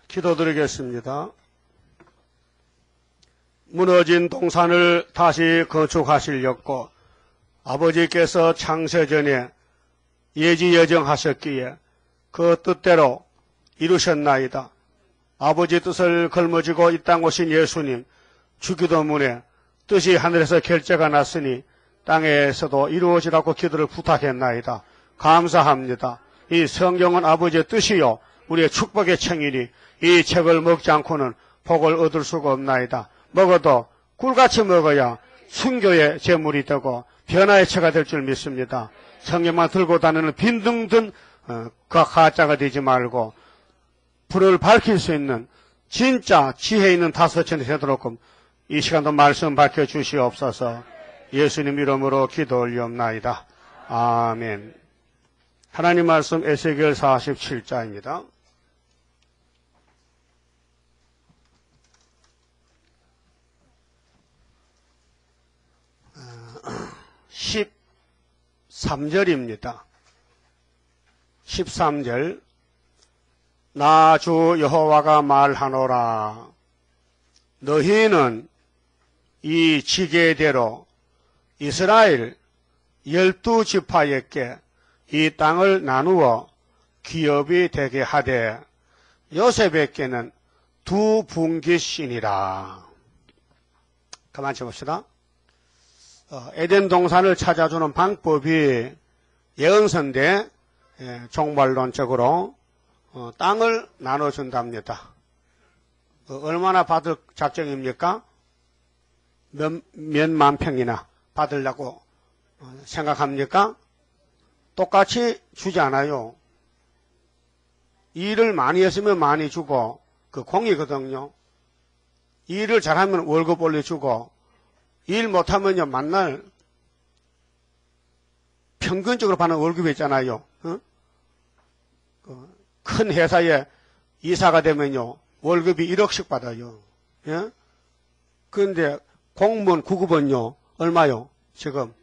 기도드리겠습니다. 무너진 동산을 다시 건축하시려고 아버지께서 창세전에 예지예정하셨기에 그 뜻대로 이루셨나이다. 아버지 뜻을 걸머쥐고 이 땅 오신 예수님, 주기도문에 뜻이 하늘에서 결제가 났으니 땅에서도 이루어지라고 기도를 부탁했나이다. 감사합니다. 이 성경은 아버지의 뜻이요 우리의 축복의 책이니 이 책을 먹지 않고는 복을 얻을 수가 없나이다. 먹어도 꿀같이 먹어야 순교의 제물이 되고 변화의 채가 될 줄 믿습니다. 성경만 들고 다니는 빈둥든 가짜가 되지 말고 불을 밝힐 수 있는 진짜 지혜 있는 다섯천이 되도록 이 시간도 말씀 밝혀주시옵소서. 예수님 이름으로 기도 올리옵나이다. 아멘. 하나님 말씀 에스겔 47장입니다. 13절입니다. 13절. 나 주 여호와가 말하노라. 너희는 이 지계대로 이스라엘 12지파에게 이 땅을 나누어 기업이 되게 하되 요셉에게는 두 분깃이니라. 그만 쳐봅시다. 에덴 동산을 찾아주는 방법이 예언서인데 종말론적으로 땅을 나눠준답니다. 얼마나 받을 작정입니까? 몇만 평이나 받으려고 생각합니까? 똑같이 주지 않아요. 일을 많이 했으면 많이 주고 그 공이거든요. 일을 잘하면 월급 올려주고 일 못하면요 만날 평균적으로 받는 월급이 있잖아요. 큰 회사에 이사가 되면요 월급이 1억씩 받아요. 예? 그런데 공무원 9급은요 얼마요? 지금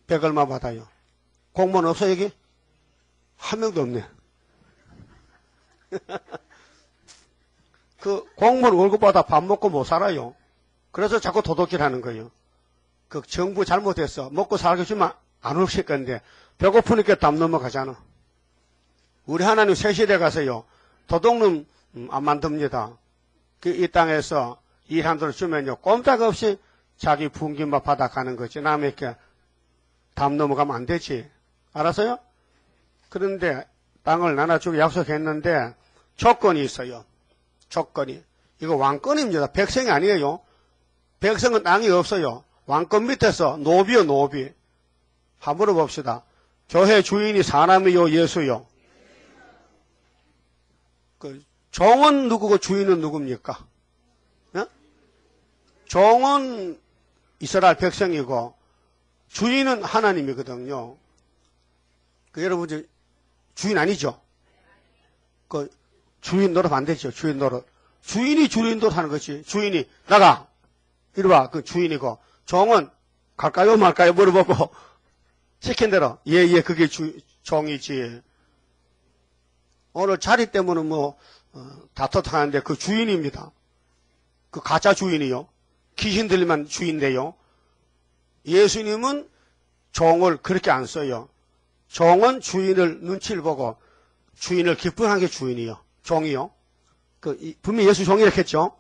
100 얼마 받아요. 공무원 없어 여기? 한 명도 없네. 그 공무원 월급보다 밥 먹고 못 살아요. 그래서 자꾸 도둑질하는 거예요. 그 정부 잘못했어. 먹고 살게 주면 안 없을 건데 배고프니까 담 넘어가잖아. 우리 하나님 새 시대 가서요 도둑놈 안 만듭니다. 이 땅에서 일한 대로 주면요 꼼짝없이 자기 분깃만 받아가는 거지. 남에게 담 넘어가면 안 되지. 알았어요? 그런데 땅을 나눠주고 약속했는데 조건이 있어요. 조건이. 이거 왕권입니다. 백성이 아니에요. 백성은 땅이 없어요. 왕권 밑에서 노비요 노비. 한번 물어봅시다. 교회 주인이 사람이요 예수요? 그 종은 누구고 주인은 누굽니까? 예? 종은 이스라엘 백성이고 주인은 하나님이거든요. 그 여러분 주인 아니죠? 그 주인 노릇 안 되죠. 주인 노릇. 주인이 주인 노릇 하는 것이 주인이 나가 이리 와 그 주인이고 종은 갈까요 말까요 물어보고 시킨 대로 예 그게 종이지. 오늘 자리 때문에 뭐 다퉈하는데 그 주인입니다. 그 가짜 주인이요. 귀신 들리면 주인데요. 예수님은 종을 그렇게 안 써요. 종은 주인을 눈치를 보고 주인을 기쁘게 게 주인이요. 종이요. 분명히 예수 종이 이렇게 했죠.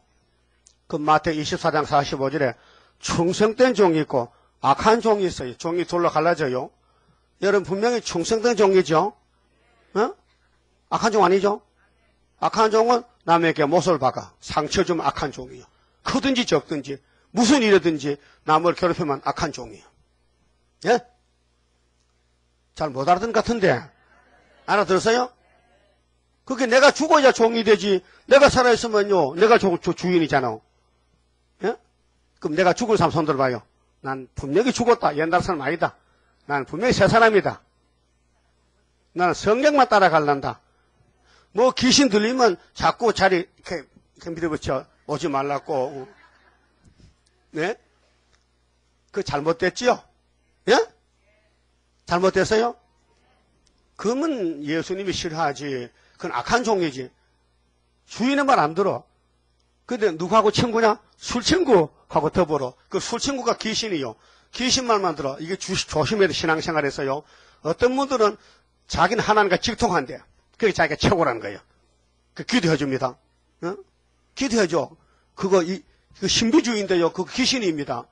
그 마태 24장 45절에 충성된 종이 있고 악한 종이 있어요. 종이 둘로 갈라져요. 여러분 분명히 충성된 종이죠. 악한 종 아니죠? 악한 종은 남에게 못을 박아 상처 주면 악한 종이요. 크든지 적든지 무슨 일이든지 남을 괴롭히면 악한 종이에요. 예? 잘 못 알아듣는 것 같은데 알아들었어요? 그게 내가 죽어야 종이 되지. 내가 살아있으면요 내가 주인이잖아. 예? 그럼 내가 죽을 사람 손 들어봐요. 난 분명히 죽었다. 옛날 사람 아니다. 난 분명히 새 사람이다. 나는 성경만 따라갈란다. 뭐 귀신 들리면 자꾸 자리 이렇게 밀어붙여 오지 말라고. 네? 그 잘못됐지요? 예? 잘못됐어요? 그러면 예수님이 싫어하지. 그건 악한 종이지. 주인의 말 안 들어. 근데 누구하고 친구냐? 술 친구하고 더불어. 그 술 친구가 귀신이요. 귀신 말만 들어. 이게 조심해야 돼, 신앙생활에서요. 어떤 분들은 자기는 하나님과 직통한대. 그게 자기가 최고라는 거예요. 그 기도해줍니다. 어? 기도해줘. 그 신비주의인데요. 그 귀신입니다.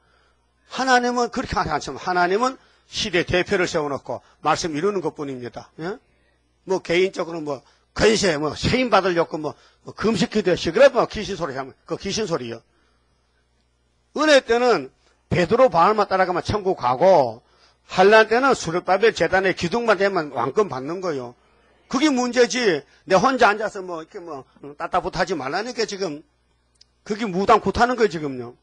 하나님은 그렇게 하지 않습니다. 하나님은 시대 대표를 세워놓고 말씀 이루는 것 뿐입니다. 예? 뭐 개인적으로 뭐 근세, 뭐 세임 받으려고 뭐 금식 기도시 그래 뭐 귀신 소리 하면 그 귀신 소리요. 은혜 때는 베드로 바울만 따라가면 천국 가고 한란 때는 수르바벨 재단의 기둥만 되면 왕권 받는 거요. 그게 문제지. 내 혼자 앉아서 뭐 이렇게 뭐 따따붙하지 말라니까 지금 그게 무당 굿하는 거예요 지금요.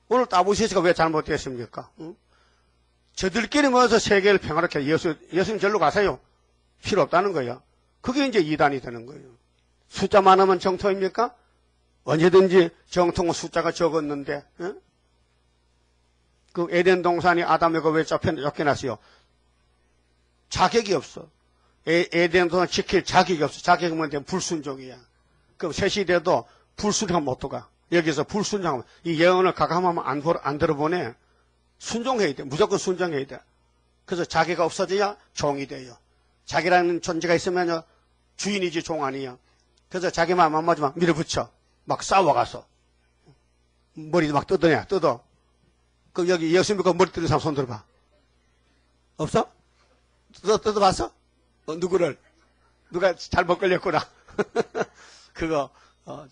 오늘 따부시스가 왜 잘못됐습니까? 저들끼리 모여서 세계를 평화롭게 예수님 절로 가세요. 필요 없다는 거예요. 그게 이제 이단이 되는 거예요. 숫자 많으면 정통입니까? 언제든지 정통은 숫자가 적었는데, 예? 그 에덴 동산이 아담에게 왜 쫓겨났어요? 자격이 없어. 에덴 동산 지킬 자격이 없어. 자격이 뭔데 불순종이야. 그럼 새 시대도 불순종하면 못 들어가. 여기서 불순종하면 이 예언을 가감하면 안 들어보내. 순종해야 돼. 무조건 순종해야 돼. 그래서 자기가 없어져야 종이 돼요. 자기라는 존재가 있으면 주인이지 종 아니야. 그래서 자기 마음 안 맞으면 밀어붙여. 막 싸워가서. 머리도 막 뜯어. 그럼 여기 예수 믿고 머리 뜯는 사람 손 들어봐. 없어? 뜯어봤어? 누구를? 누가 잘못 걸렸구나. 그거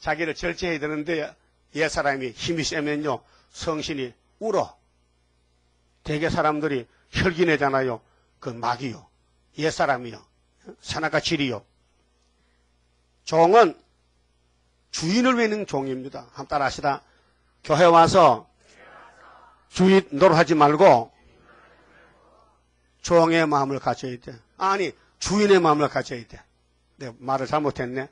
자기를 절제해야 되는데 옛사람이 힘이 세면요. 성신이 울어. 대개 사람들이 혈기내잖아요. 그 마귀요. 옛사람이요. 산악과 질이요. 종은 주인을 외는 종입니다. 한번 따라 하시다. 교회 와서 주인 노릇하지 말고 종의 마음을 가져야 돼. 아니 주인의 마음을 가져야 돼. 내가 말을 잘못했네.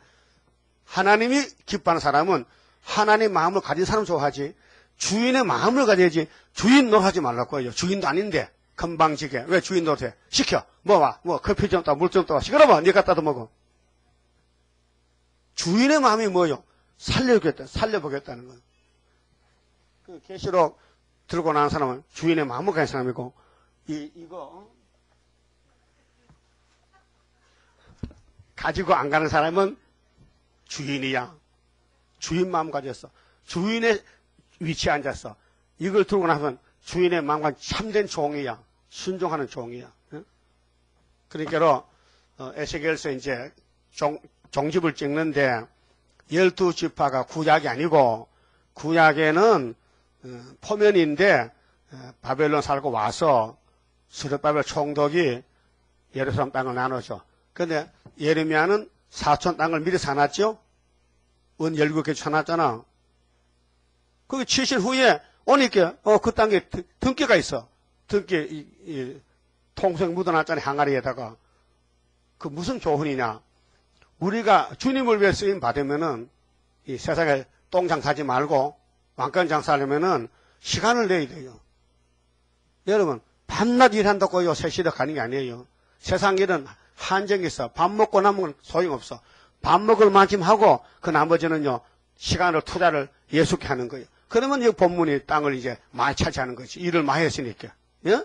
하나님이 기뻐하는 사람은 하나님의 마음을 가진 사람 좋아하지. 주인의 마음을 가져야지. 주인 노릇하지 말라고 해요. 주인도 아닌데 건방지게 왜 주인 노릇해? 시켜. 뭐 커피 좀 따, 물 좀 따. 시끄러워. 네가 따도 먹어. 주인의 마음이 뭐요? 살려보겠다는 거예요. 그 계시록 들고 나온 사람은 주인의 마음을 가진 사람이고 이거 가지고 안 가는 사람은 주인이야. 주인 마음 가졌어. 주인의 위치에 앉았어. 이걸 들고 나면 주인의 마음과 참된 종이야. 순종하는 종이야. 그러니까 에스겔서 이제 종집을 찍는데 12지파가 구약이 아니고 구약에는 포면인데 바벨론 살고 와서 스룹바벨 총독이 예루살렘 땅을 나눠줘. 그런데 예레미야는 사촌 땅을 미리 사놨죠. 은 17개 사놨잖아. 그게 7일 후에 오니까 그 땅에 등기가 있어. 등기 통생 묻어놨잖아. 항아리에다가. 그 무슨 교훈이냐. 우리가 주님을 위해 쓰임 받으면은 이 세상에 똥장 사지 말고 왕권 장사하려면은 시간을 내야 돼요. 여러분 밤낮 일한다고요. 세시대 가는 게 아니에요. 세상 일은 한정이 있어. 밥 먹고 남으면 소용없어. 밥 먹을 만큼 하고 그 나머지는요 시간을 투자를 예수께 하는 거예요. 그러면 이 본문이 땅을 이제 많이 차지하는 거지. 일을 많이 했으니까. 예?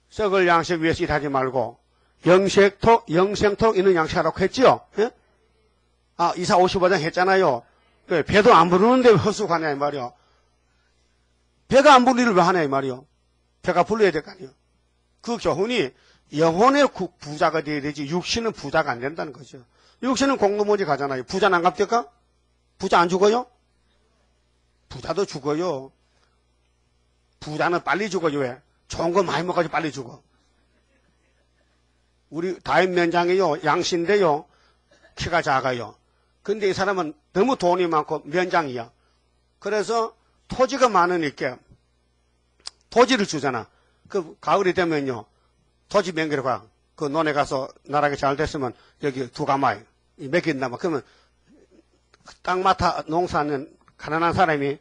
썩을 양식 위해서 일하지 말고 영생토록 있는 양식하라고 했지요. 예? 이사 55장 했잖아요. 왜? 배도 안 부르는데 왜 헛수고하냐 이 말이요. 배가 안 부르는 일을 왜 하냐 이 말이요. 배가 불러야 될 거 아니에요. 그 교훈이 영혼의 부자가 돼야 되지 육신은 부자가 안 된다는 거죠. 육신은 공로모지 가잖아요. 부자는 안 갚될까? 부자 안 죽어요? 부자도 죽어요. 부자는 빨리 죽어요. 왜? 좋은 거 많이 먹어가지고 빨리 죽어. 우리 다임 면장이요. 양신인데요. 키가 작아요. 근데 이 사람은 너무 돈이 많고 면장이야. 그래서 토지가 많으니까 토지를 주잖아. 그 가을이 되면요. 토지 맹기로 가. 그 논에 가서 나라가 잘 됐으면 여기 두 가마이 맡긴다면 그러면 땅 맡아 농사하는 가난한 사람이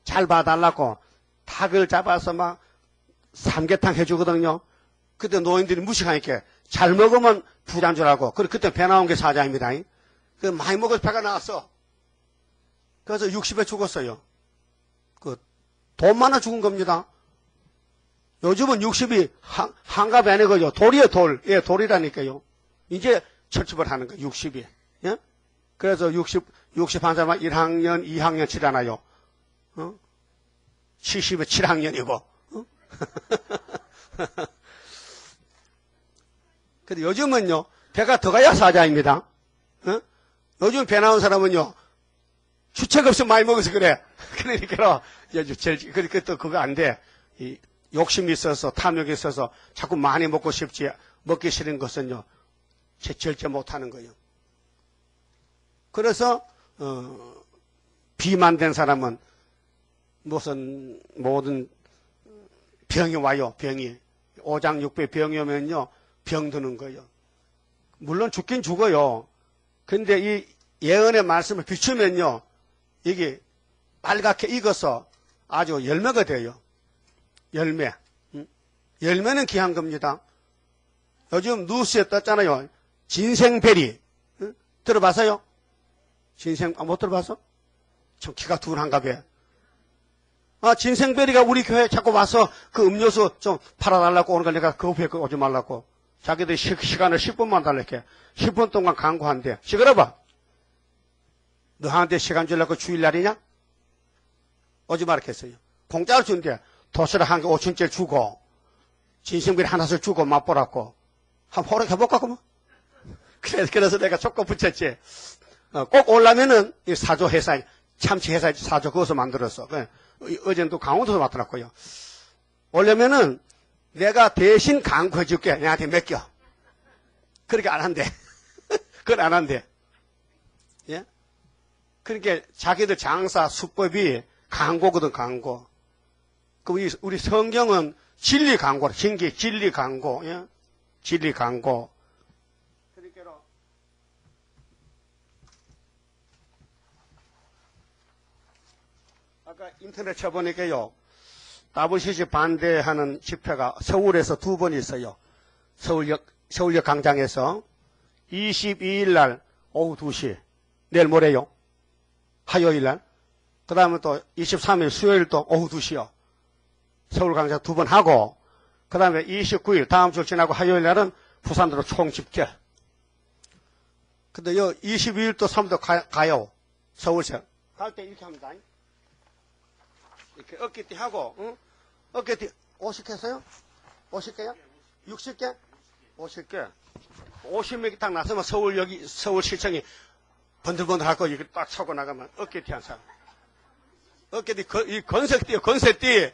잘 봐달라고 닭을 잡아서 막 삼계탕 해주거든요. 그때 노인들이 무식하니까 잘 먹으면 부자인 줄 알고 그때 배 나온 게 사자입니다. 그 많이 먹어서 배가 나왔어. 그래서 60에 죽었어요. 돈 많아 죽은 겁니다. 요즘은 60이 한갑이 아니고요. 돌이에요, 돌. 예, 돌이라니까요. 이제 철집을 하는 거예요, 60이. 예? 그래서 60한 사람은 1학년, 2학년 치잖아요. 70에 7학년이고. 근데 요즘은요, 배가 더 가야 사자입니다. 요즘 배 나온 사람은요, 주책 없이 많이 먹어서 그래. 그러니까, 또 그거 안 돼. 욕심이 있어서, 탐욕이 있어서 자꾸 많이 먹고 싶지, 먹기 싫은 것은요, 절제 못하는 거예요. 그래서, 비만된 사람은 모든 병이 와요, 병이. 오장육부에 병이 오면요, 병드는 거예요. 물론 죽긴 죽어요. 근데 이 예언의 말씀을 비추면요, 이게 빨갛게 익어서 아주 열매가 돼요. 열매. 열매는 귀한 겁니다. 요즘 뉴스에 떴잖아요. 진생베리. 들어봤어요? 못 들어봤어? 좀 키가 둔한가 봐. 진생베리가 우리 교회에 자꾸 와서 그 음료수 좀 팔아달라고 오는 걸 내가 그 후에 오지 말라고. 자기들 시간을 10분만 달랄게. 10분 동안 광고한대. 시끄러봐. 너한테 시간 주려고 주일날이냐? 오지 말겠어요. 공짜로 준대. 도시락 한 개 5천짜리 주고, 진생베리 하나씩 주고 맛보라고. 한번 호락해볼까, 그러면? 그래서 내가 조건 붙였지. 꼭 오려면은, 이 사조 회사, 참치 회사 사조 그것을 만들었어. 어제는 또 강원도에서 맡더라고요. 오려면은, 내가 대신 광고해줄게. 내한테 맡겨. 그렇게 안 한대. 그걸 안 한대. 예? 그러니까 자기들 장사 수법이 광고거든, 광고. 우리 성경은 진리 광고라. 진리 광고. 예? 진리 광고. 그러니까 아까 인터넷 쳐보니까요. WCC 반대하는 집회가 서울에서 2번 있어요. 서울역 광장에서 22일 날 오후 2시. 내일 모레요. 화요일 날. 그 다음에 또 23일 수요일 또 오후 2시요. 서울 광장 2번 하고, 그 다음에 29일 다음 주 지나고 화요일 날은 부산으로 총집계. 근데 요 22일 또 3도 가요. 서울서. 갈 때 이렇게 합니다. 이렇게 어깨띠 하고, 응? 어깨띠 50개 했어요? 50개요? 60개? 50개. 50명이 딱 나서면 서울시청이 번들번들 할 거 이렇게 딱 차고 나가면 어깨띠 한 사람. 어깨띠, 이 건색띠요, 건색띠.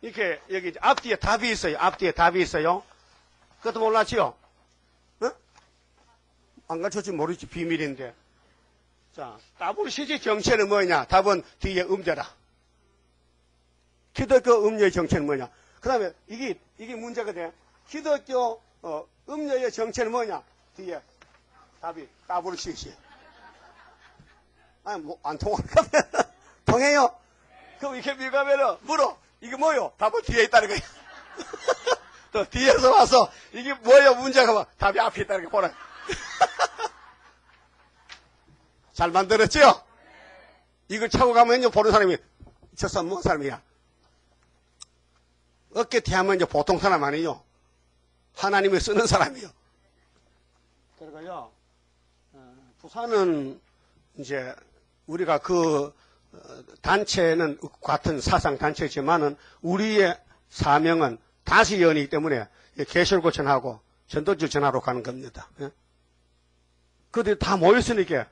이렇게, 여기 앞뒤에 답이 있어요. 앞뒤에 답이 있어요. 그것도 몰랐지요? 어? 안 가르쳐지 모르지. 비밀인데. 자, WCG 정체는 뭐냐? 답은 뒤에 음자라. 기독교 음료의 정체는 뭐냐? 그 다음에 이게 문제가 돼. 기독교, 음료의 정체는 뭐냐? 뒤에 답이 WCG. 아니, 뭐, 안 통할까? 통해요? 그럼 이렇게 밀가면은 물어. 이게 뭐요? 답은 뒤에 있다는 거야. 또 뒤에서 와서 이게 뭐요? 문제가 뭐 답이 앞에 있다는 거 보라. 잘 만들었죠? 이걸 차고 가면요 보는 사람이 저 사람 뭔 사람이야? 어깨 하면 이제 보통 사람 아니에요. 하나님을 쓰는 사람이요. 그리고요 부산은 이제 우리가 단체는 같은 사상 단체지만은 우리의 사명은 다시 연이기 때문에 개설고 전하고 전도주 전하러 가는 겁니다. 그들이 다 모였으니까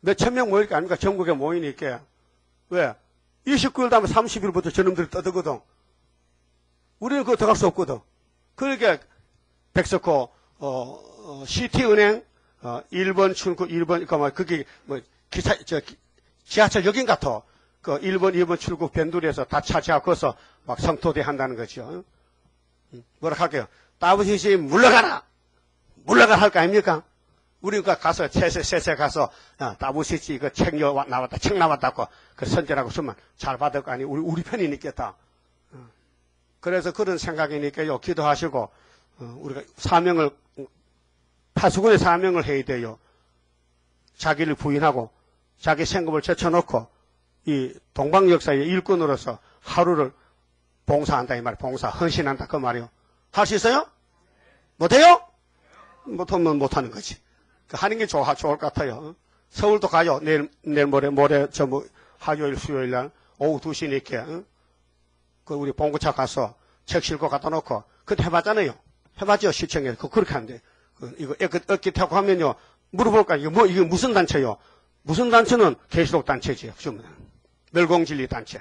몇천 명 모일 게 아닙니까? 전국에 모이니까. 왜? 29일 다음에 30일부터 저놈들이 떠들거든. 우리는 그거 들어갈 수 없거든. 그러니까 백석호 CT은행 1번 출구 1번 그게 지하철역인 같아. 그 1번, 2번 출구 변두리에서 다 차지하고서 막 성토대 한다는 거죠. 뭐라 할게요? WCC 물러가라! 물러가라 할 거 아닙니까? 우리가 가서, 세세 가서, WCC 그 책 나왔다, 책 나왔다고, 그 선전하고 쓰면 잘 받을 거 아니, 우리 편이니까 다. 그래서 그런 생각이니까요, 기도하시고, 우리가 파수꾼의 사명을 해야 돼요. 자기를 부인하고 자기 생업을 제쳐놓고 이 동방 역사의 일꾼으로서 하루를 봉사한다 이 말, 봉사 헌신한다 그 말이요. 할 수 있어요? 못해요? 못하면 못하는 거지. 하는 게 좋을 것 같아요. 서울도 가요. 내일 모레 화요일 수요일 날 오후 2시니까 그 우리 봉구차 가서 책 싣고 갖다 놓고 그때 해봤잖아요. 해봤죠 시청에서. 그렇게 하는데 이거 어깨 타고 하면요 물어볼까 이게 무슨 단체요? 무슨 단체는 계시록 단체지. 멸공진리 단체.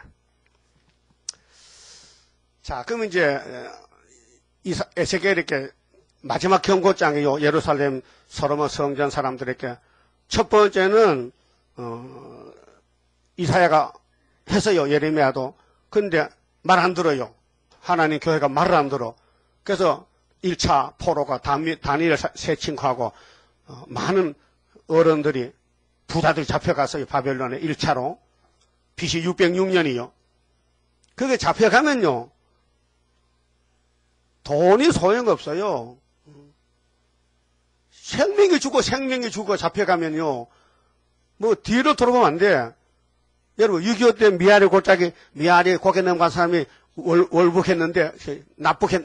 자, 그러면 이제 에세겔 이렇게 마지막 경고장이요. 예루살렘 솔로몬 성전 사람들에게 첫 번째는 이사야가 했어요. 예레미야도. 근데 말 안 들어요. 하나님 교회가 말을 안 들어. 그래서 1차 포로가 다니엘 세칭하고 많은 어른들이 부자들이 잡혀갔어요. 바벨론에 1차로. BC 606년이요. 그게 잡혀가면요. 돈이 소용없어요. 생명이 죽고 잡혀가면요. 뭐 뒤로 돌아보면 안 돼. 여러분 6.25 때 미아리 고개 넘어간 사람이 월북했는데 납북에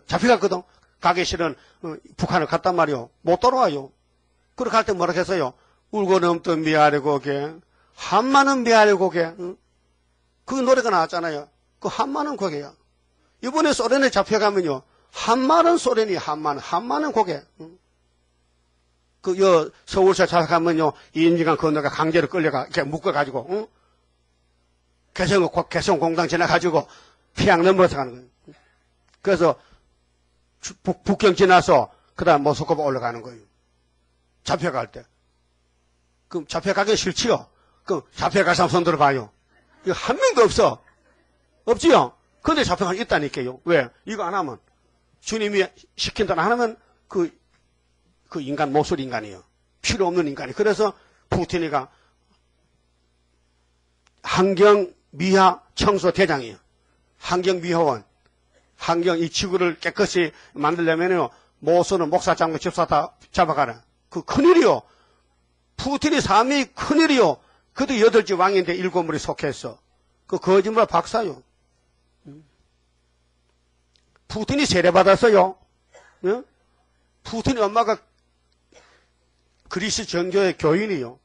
잡혀갔거든. 가기 싫은 북한을 갔단 말이요. 못 돌아와요. 그렇게 할 때 뭐라 했어요? 울고 넘던 미아리 고개, 한마는 미아리 고개. 그 노래가 나왔잖아요. 그 한마는 고개야. 이번에 소련에 잡혀가면요. 한마는 소련이 한마는 고개. 서울서 잡혀가면요. 이인지강 건너가 강제로 끌려가, 이렇게 묶어가지고, 개성공당 지나가지고, 피양 넘어서 가는 거예요. 그래서, 북경 지나서, 그 다음 모스크바 올라가는 거예요. 잡혀갈 때. 그럼 잡혀가기 싫지요? 그럼 잡혀갈 사람 손 들어봐요. 이거 한 명도 없어. 없지요? 근데 잡혀갈 수 있다니까요. 왜? 이거 안 하면, 주님이 시킨다 안 하면, 그 인간, 모술 인간이에요. 필요 없는 인간이. 그래서 푸틴이가 환경미화 청소 대장이에요. 환경미화원. 이 지구를 깨끗이 만들려면요, 모수는 목사 장로 집사 다 잡아가라. 그 큰일이요. 푸틴이 삶이 큰일이요. 그도 8지 왕인데 7물이 속했어. 그 거짓말 박사요. 푸틴이 세례받았어요. 예? 푸틴이 엄마가 그리스 정교의 교인이요.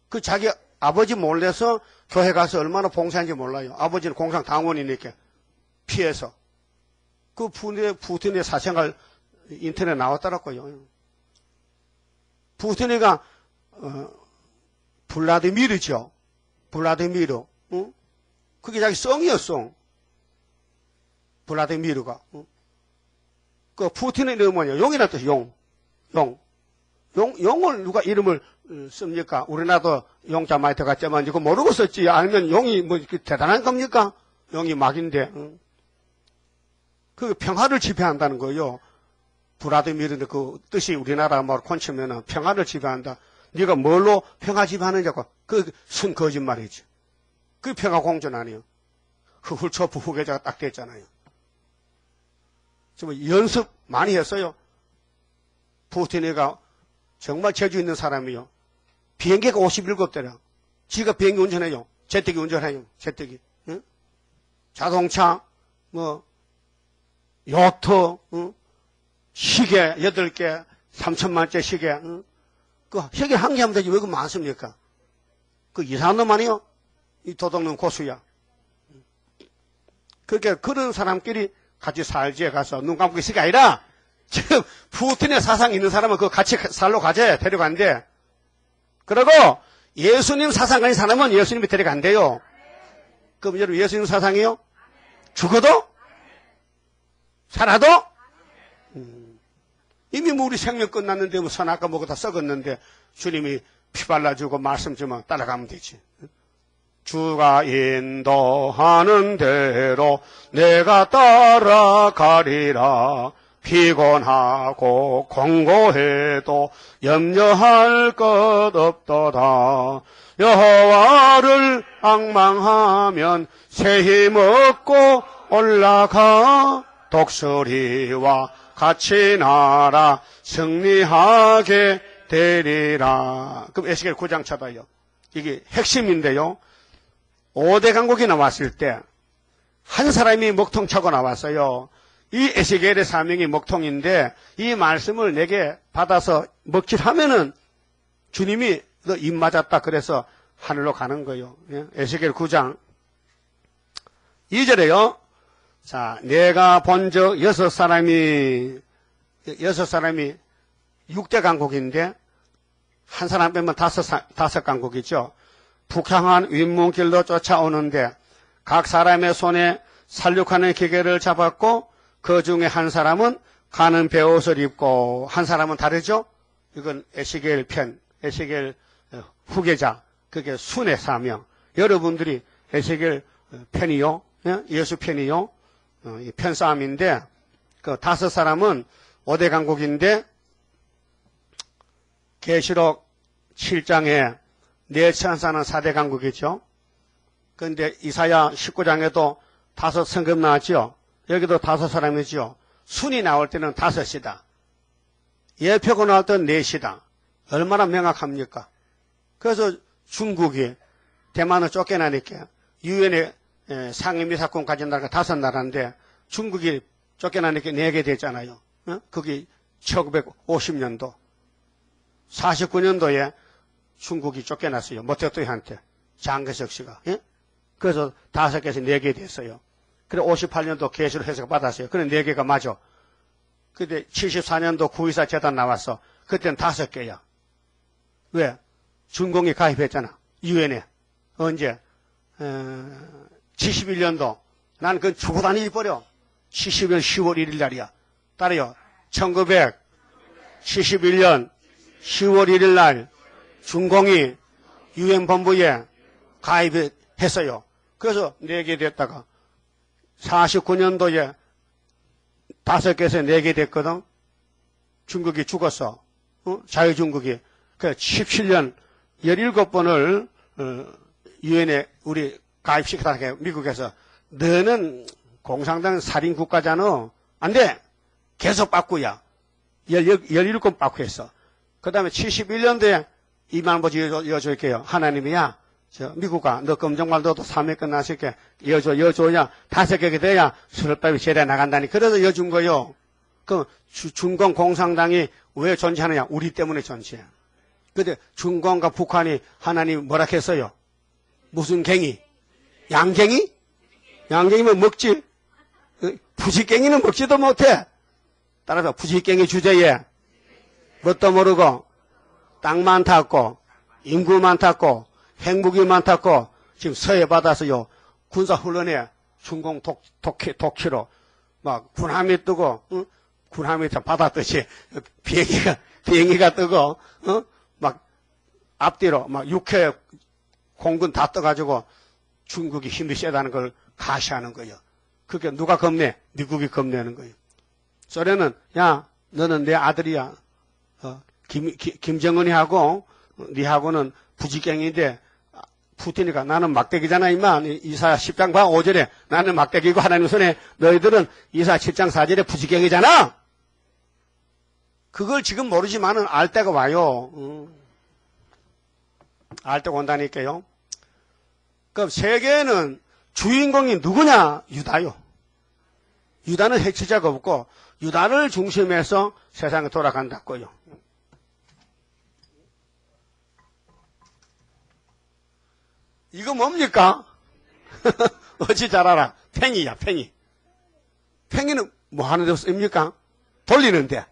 그 자기 아버지 몰래서 교회 가서 얼마나 봉사한지 몰라요. 아버지는 공산당원이니까 피해서. 그 푸틴의 사생활 인터넷 나왔더라고요. 푸틴이가 블라디미르죠. 블라디미르. 응? 그게 자기 성이었어. 블라디미르가. 응? 그 푸틴의 이름은 뭐냐? 용이라는 뜻이 용. 용을 누가 이름을 씁니까? 우리나라도 용자 많이 들어갔지만 이거 모르고 썼지. 아니면 용이 뭐 대단한 겁니까? 용이 막인데. 응? 그 평화를 지배한다는 거요. 블라디미르의 그 뜻이 우리나라 뭐 콘치면은 평화를 지배한다. 네가 뭘로 평화 지배하느냐고. 그 순 거짓말이지. 그 평화 공존 아니에요. 훌초프 후계자가 딱 됐잖아요. 좀 연습 많이 했어요. 푸틴이가 정말 재주 있는 사람이요. 비행기가 57대라. 지가 비행기 운전해요. 제트기 운전해요. 제트기. 응? 자동차, 요트, 응? 시계 8개, 3천만짜리 시계. 응? 그 시계 한 개 하면 되지 왜 그 많습니까? 그 이상한 놈 아니요? 이 도둑놈 고수야. 그러니까 그런 사람끼리 같이 살지에 가서 눈 감고 있을 게 아니라 지금 푸틴의 사상 있는 사람은 그거 같이 살러 가자. 데려간대. 그리고 예수님 사상 가진 사람은 예수님이 데려간대요. 그럼 여러분 예수님 사상이요? 죽어도? 살아도? 이미 뭐 우리 생명 끝났는데 뭐 선악과 뭐가 다 썩었는데 주님이 피 발라주고 말씀 주면 따라가면 되지. 주가 인도하는 대로 내가 따라가리라. 피곤하고 공고해도 염려할 것 없도다. 여호와를 앙망하면 새 힘 얻고 올라가. 독수리와 같이 날아 승리하게 되리라. 그럼 에스겔 9장 쳐봐요. 이게 핵심인데요. 5대 강국이 나왔을 때 한 사람이 먹통 차고 나왔어요. 이 에스겔의 사명이 먹통인데 이 말씀을 내게 받아서 먹칠하면은 주님이 너 입 맞았다 그래서 하늘로 가는 거예요. 에스겔 9장 2절에요. 자, 내가 본적 6사람이 6대 강국인데 한 사람 빼면 다섯 강국이죠. 북향한 윗문길로 쫓아오는데 각 사람의 손에 살육하는 기계를 잡았고 그 중에 한 사람은 가는 베옷을 입고 한 사람은 다르죠. 이건 에스겔 편, 에스겔 후계자, 그게 순의 사명. 여러분들이 에스겔 편이요, 예수 편이요, 편싸움인데 그 다섯 사람은 5대 강국인데 계시록 7장에 네 천사는 4대 강국이죠. 그런데 이사야 19장에도 다섯 성급 나왔죠. 여기도 다섯 사람이죠. 순이 나올 때는 다섯이다. 예표가 나올 때는 넷이다. 얼마나 명확합니까? 그래서 중국이 대만을 쫓겨나니까 유엔의 상임이사건 가진 나라가 5나라인데 중국이 쫓겨나니까 4개 됐잖아요. 그게 1950년도. 49년도에 중국이 쫓겨났어요. 모태또이한테. 장개석 씨가. 그래서 5개에서 4개 됐어요. 그래 58년도 계시록 해석 받았어요. 그래 4개가 맞아. 그때 74년도 9.24 재단 나왔어. 그때는 5개야. 왜? 중공이 가입했잖아. 유엔에. 언제? 71년도. 난 그건 주고 다니기 버려. 71년 10월 1일 날이야. 따라요. 1971년 10월 1일 날 중공이 유엔 본부에 가입했어요. 그래서 4개 됐다가 49년도에 5개에서 4개 됐거든. 중국이 죽었어. 자유중국이. 그 17년 17번을 유엔에 우리 가입시켰다니까 미국에서 너는 공산당 살인국가잖아. 안 돼. 계속 바꾸야. 17건 바꾸했어. 그 다음에 71년도에 이만보지 이어줄게요. 하나님이야. 미국아, 너 검정말 너도 3회 끝났을게. 이어줘야 5개가 돼야 수렵답이 제대 나간다니. 그래서 이어준 거요. 그 중공 공산당이 왜 존재하느냐? 우리 때문에 존재해. 근데 중공과 북한이 하나님 뭐라 했어요? 무슨 갱이? 양갱이? 양갱이면 먹지. 부지갱이는 먹지도 못해. 따라서 부지갱이 주제에 뭣도 모르고 땅만 탔고 인구만 탔고 핵무기 많다고 지금 서해 받아서요 군사훈련에 중공 독키로 막 군함이 뜨고 군함이 받았듯이 비행기가 뜨고 막 앞뒤로 막 6회 공군 다 떠가지고 중국이 힘이 세다는 걸 가시하는 거예요. 그게 누가 겁내? 미국이 겁내는 거예요. 소련은 야 너는 내 아들이야. 김정은이하고 니하고는 부지갱인데 푸틴이가 나는 막대기잖아 임마. 이사야 10장 봐 5절에 나는 막대기고 하나님 손에 너희들은 이사야 7장 4절에 부지갱이잖아. 그걸 지금 모르지만은 알 때가 와요. 알 때가 온다니까요. 그럼 세계에는 주인공이 누구냐? 유다요. 유다는 해치자가 없고 유다를 중심해서 세상이 돌아간다고요. 이거 뭡니까? 어찌 잘 알아? 팽이야, 팽이. 팽이는 뭐 하는 데 쓰입니까? 돌리는데.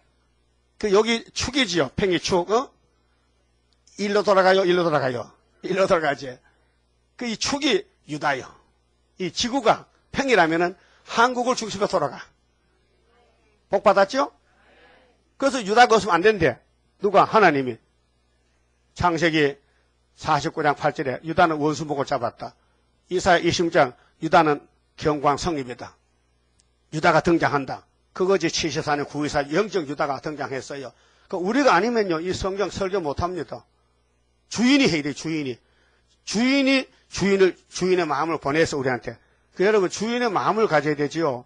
그 여기 축이지요, 팽이 축, 일로 돌아가요, 일로 돌아가요. 일로 돌아가지. 그 이 축이 유다요. 이 지구가 팽이라면은 한국을 중심으로 돌아가. 복 받았죠? 그래서 유다가 없으면 안 된대. 누가? 하나님이. 창세기 49장 8절에 유다는 원수목을 잡았다. 이사야 20장 유다는 경광 성립이다. 유다가 등장한다. 그거지 74년 9.24 영적 유다가 등장했어요. 그러니까 우리가 아니면요 이 성경 설교 못합니다. 주인이 해야 돼. 주인이 주인의 마음을 보내서 우리한테. 그 여러분 주인의 마음을 가져야 되지요.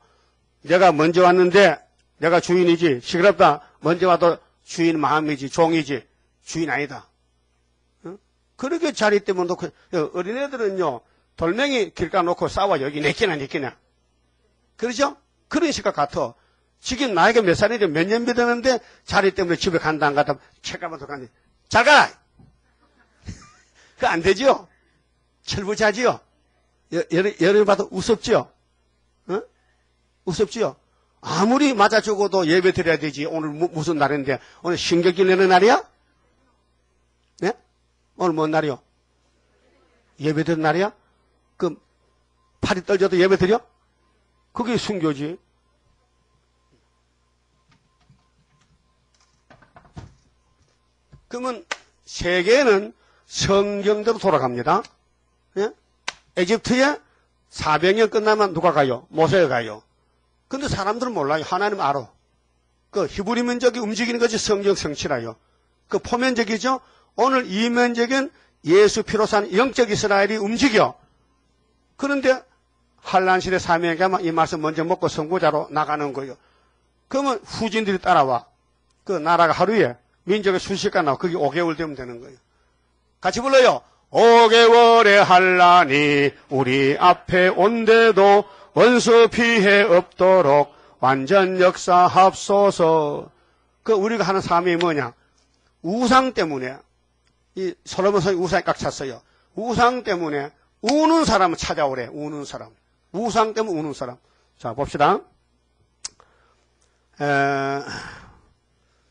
내가 먼저 왔는데 내가 주인이지. 시끄럽다. 먼저 와도 주인 마음이지. 종이지. 주인 아니다. 어? 그렇게 자리 때문에 놓고, 어린애들은요, 돌멩이 길가 놓고 싸워. 여기 내 끼나 내 끼나. 그러죠? 그런 식과 같아. 지금 나이가 몇 살인데 몇 년 되는데 자리 때문에 집에 간다 안 간다 책가면서 가니 잘 가라. 그거 안 되지요? 철부자지요? 여러분 봐도 우습지요? 어? 우습지요? 아무리 맞아 죽어도 예배 드려야 되지. 오늘 무슨 날인데? 오늘 신경질 내는 날이야? 네? 오늘 뭔 날이요? 예배 드리는 날이야? 그 팔이 떨져도 예배 드려? 그게 순교지. 그러면 세계는 성경대로 돌아갑니다. 예? 에집트에 400년 끝나면 누가 가요? 모세가 가요. 근데 사람들은 몰라요. 하나님 알아. 그 히브리 민족이 움직이는 것이 성경 성취라요. 그 포면적이죠. 오늘 이면적인 예수 피로 산 영적 이스라엘이 움직여. 그런데 한란시대 사명에 가면 이 말씀 먼저 먹고 선구자로 나가는 거예요. 그러면 후진들이 따라와. 그 나라가 하루에 민족의 수십가 나와. 그게 5개월 되면 되는 거예요. 같이 불러요. 5개월의 한란이 우리 앞에 온데도 원수 피해 없도록 완전 역사합소서. 그 우리가 하는 삶이 뭐냐? 우상 때문에 이 솔로몬 우상이 꽉 찼어요. 우상 때문에 우는 사람을 찾아오래. 우는 사람. 우상 때문에 우는 사람. 자 봅시다.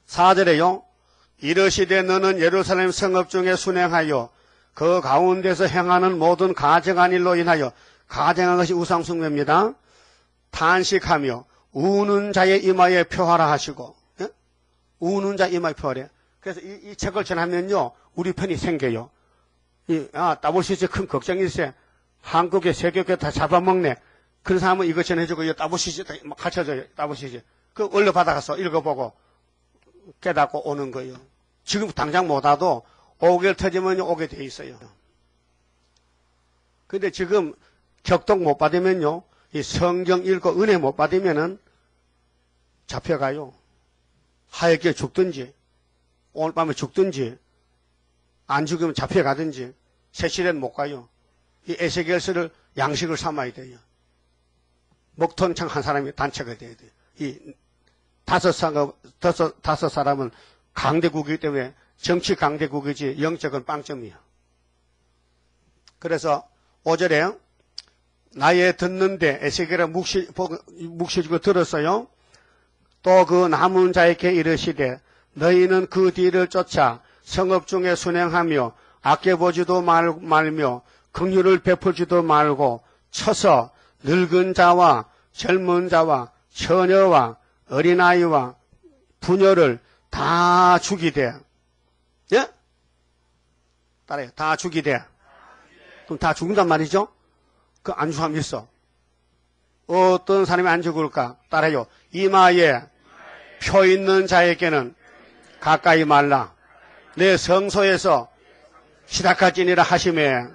4절에요. 이르시되 너는 예루살렘 성읍 중에 순행하여 그 가운데서 행하는 모든 가증한 일로 인하여, 가증한 것이 우상숭배입니다. 탄식하며 우는 자의 이마에 표하라 하시고, 예? 우는 자의 이마에 표하래. 그래서 이 책을 전하면요 우리 편이 생겨요. 따보시지 큰 걱정이 있어요. 한국에 세계교회 다 잡아먹네. 그런 사람은 이거 전해주고 이거 따보시지 막 가르쳐줘요. 따보시지. 그 얼른 받아가서 읽어보고 깨닫고 오는 거예요. 지금 당장 못 와도 5개월 터지면 오게 돼 있어요. 근데 지금 격독 못 받으면요, 이 성경 읽고 은혜 못 받으면은 잡혀가요. 하얗게 죽든지, 오늘 밤에 죽든지, 안 죽으면 잡혀가든지, 세실에는 못 가요. 이 에세겔서를 양식을 삼아야 돼요. 목통창 한 사람이 단체가 돼야 돼요. 이 다섯 사람은 강대국이기 때문에 정치 강대국이지 영적은 빵점이야. 그래서 5절에 나의 듣는데 에세겔은 묵시주고 들었어요. 또 그 남은 자에게 이르시되 너희는 그 뒤를 쫓아 성읍 중에 순행하며 아껴보지도 말며 긍휼을 베풀지도 말고 쳐서 늙은 자와 젊은 자와 처녀와 어린아이와 부녀를 다 죽이되, 예? 따라요. 다 죽이되. 그럼 다 죽는단 말이죠? 그 안 죽으면 있어. 어떤 사람이 안 죽을까? 따라요. 이마에 표 있는 자에게는 가까이 말라. 내 성소에서 시닥하지니라 하심에,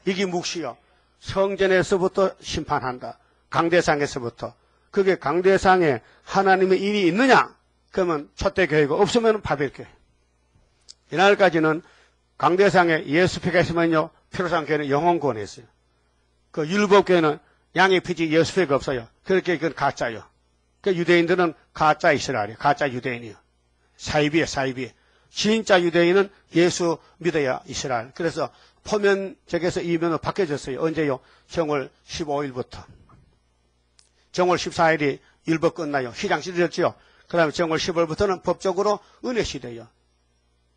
이게 묵시요. 성전에서부터 심판한다. 강대상에서부터. 그게 강대상에 하나님의 일이 있느냐? 그러면 초대교회가 없으면 바벨교회. 이날까지는 강대상에 예수피가 있으면요, 피로상 교회는 영혼구원에 있어요. 그 율법교회는 양의 피지 예수피가 없어요. 그렇게 그건 가짜요. 그 유대인들은 가짜 이스라엘이에요. 가짜 유대인이요. 사이비에 사이비. 진짜 유대인은 예수 믿어야 이스라엘. 그래서 포면적에서 이면으로 바뀌어졌어요. 언제요? 정월 15일부터. 정월 14일이 율법 끝나요. 휘장 시대였죠. 그 다음에 정월 15일부터는 법적으로 은혜 시대예요.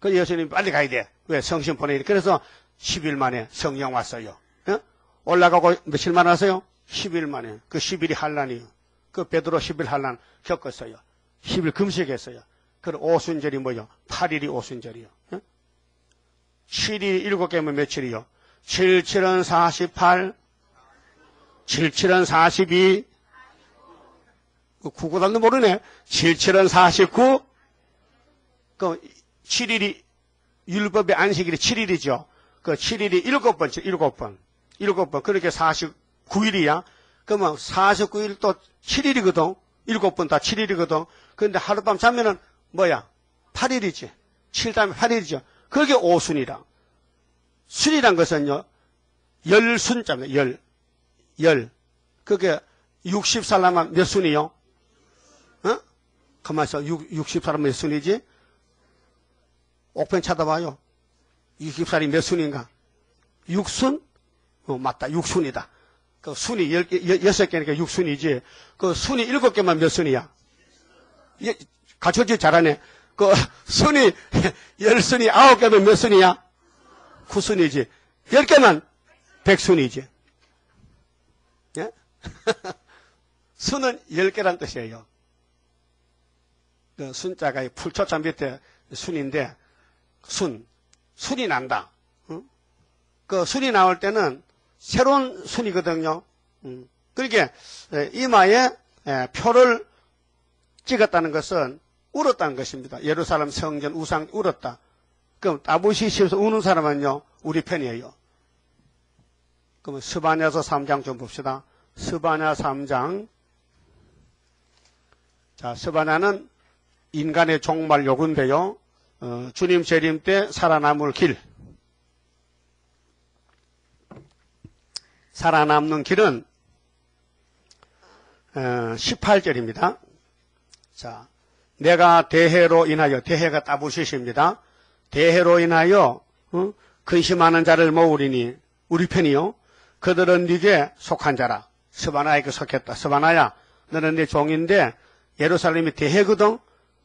그 예수님이 빨리 가야 돼. 왜? 성신 보내니. 그래서 10일 만에 성령 왔어요. 예? 올라가고 며칠 만에 왔어요? 10일 만에. 그 10일이 한란이에요. 그 베드로 10일 한란 겪었어요. 10일 금식했어요. 그 오순절이 뭐요? 8일이 오순절이요. 예? 7일이 7개면 며칠이요? 7, 7은 48, 7, 7은 42, 구구단도 모르네. 7, 7은 49, 그 7일이 율법의 안식일이 7일이죠. 그 7일이 7번, 7번. 그렇게 49일이야. 그러면 49일 또 7일이거든. 7번 다 7일이거든. 그런데 하룻밤 자면은 뭐야? 8일이지. 7 다음에 8일이죠. 그게 오순이라. 순이란 것은요, 열순자입니다. 열. 그게 60살 나면 몇 순이요? 어? 가만있어. 60살은 몇 순이지? 옥편 찾아봐요. 60살이 몇 순인가? 6순? 맞다. 6순이다. 그 순이 6개니까 6순이지. 그 순이 7개만 몇 순이야? 갖춰지 잘하네. 그 순이 10순이 9개면 몇 순이야? 9순이지. 10개만 100순이지. 예? 순은 10개란 뜻이에요. 그 순자가 풀초자 밑에 순인데, 순이 난다. 응? 그 순이 나올 때는 새로운 순이거든요. 그러니까 이마에 표를 찍었다는 것은 울었다는 것입니다. 예루살렘 성전 우상 울었다. 그럼 아부시시에서 우는 사람은요, 우리 편이에요. 그러면 스바냐서 3장 좀 봅시다. 스바냐 3장. 자, 스바냐는 인간의 종말 요구인데요. 주님 재림 때 살아남을 길. 살아남는 길은 18절입니다. 자, 내가 대해로 인하여, 대해가 따부시십니다. 대해로 인하여 근심하는 자를 모으리니, 우리 편이요. 그들은 네게 속한 자라. 스바나에게 속했다. 스바나야, 너는 내 종인데 예루살렘이 대해거든.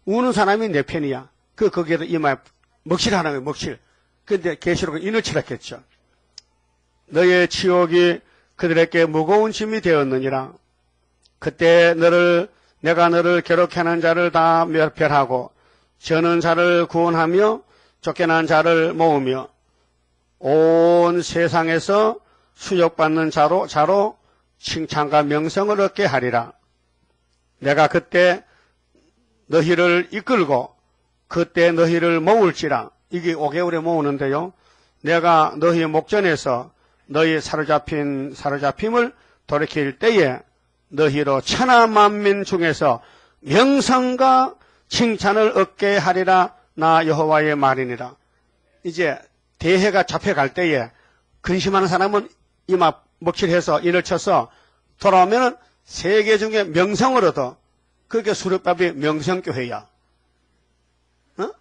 우는 사람이 내 편이야. 거기에도 이마에 먹칠하는 거예요. 먹칠. 근데 계시록은 인을 치렀겠죠. 너의 치욕이 그들에게 무거운 짐이 되었느니라. 그때 내가 너를 괴롭게하는 자를 다 멸별하고 저는 자를 구원하며 쫓겨난 자를 모으며 온 세상에서 수욕받는 자로 칭찬과 명성을 얻게 하리라. 내가 그때 너희를 이끌고 그때 너희를 모을지라. 이게 5개월에 모으는데요. 내가 너희 목전에서 너희 사로잡힘을 돌이킬 때에 너희로 천하 만민 중에서 명성과 칭찬을 얻게 하리라. 나 여호와의 말이니라. 이제 대해가 잡혀갈 때에 근심하는 사람은 이마 먹칠해서 인을 쳐서 돌아오면 세계 중에 명성을 얻어. 그게 수렵밥이 명성교회야. 어?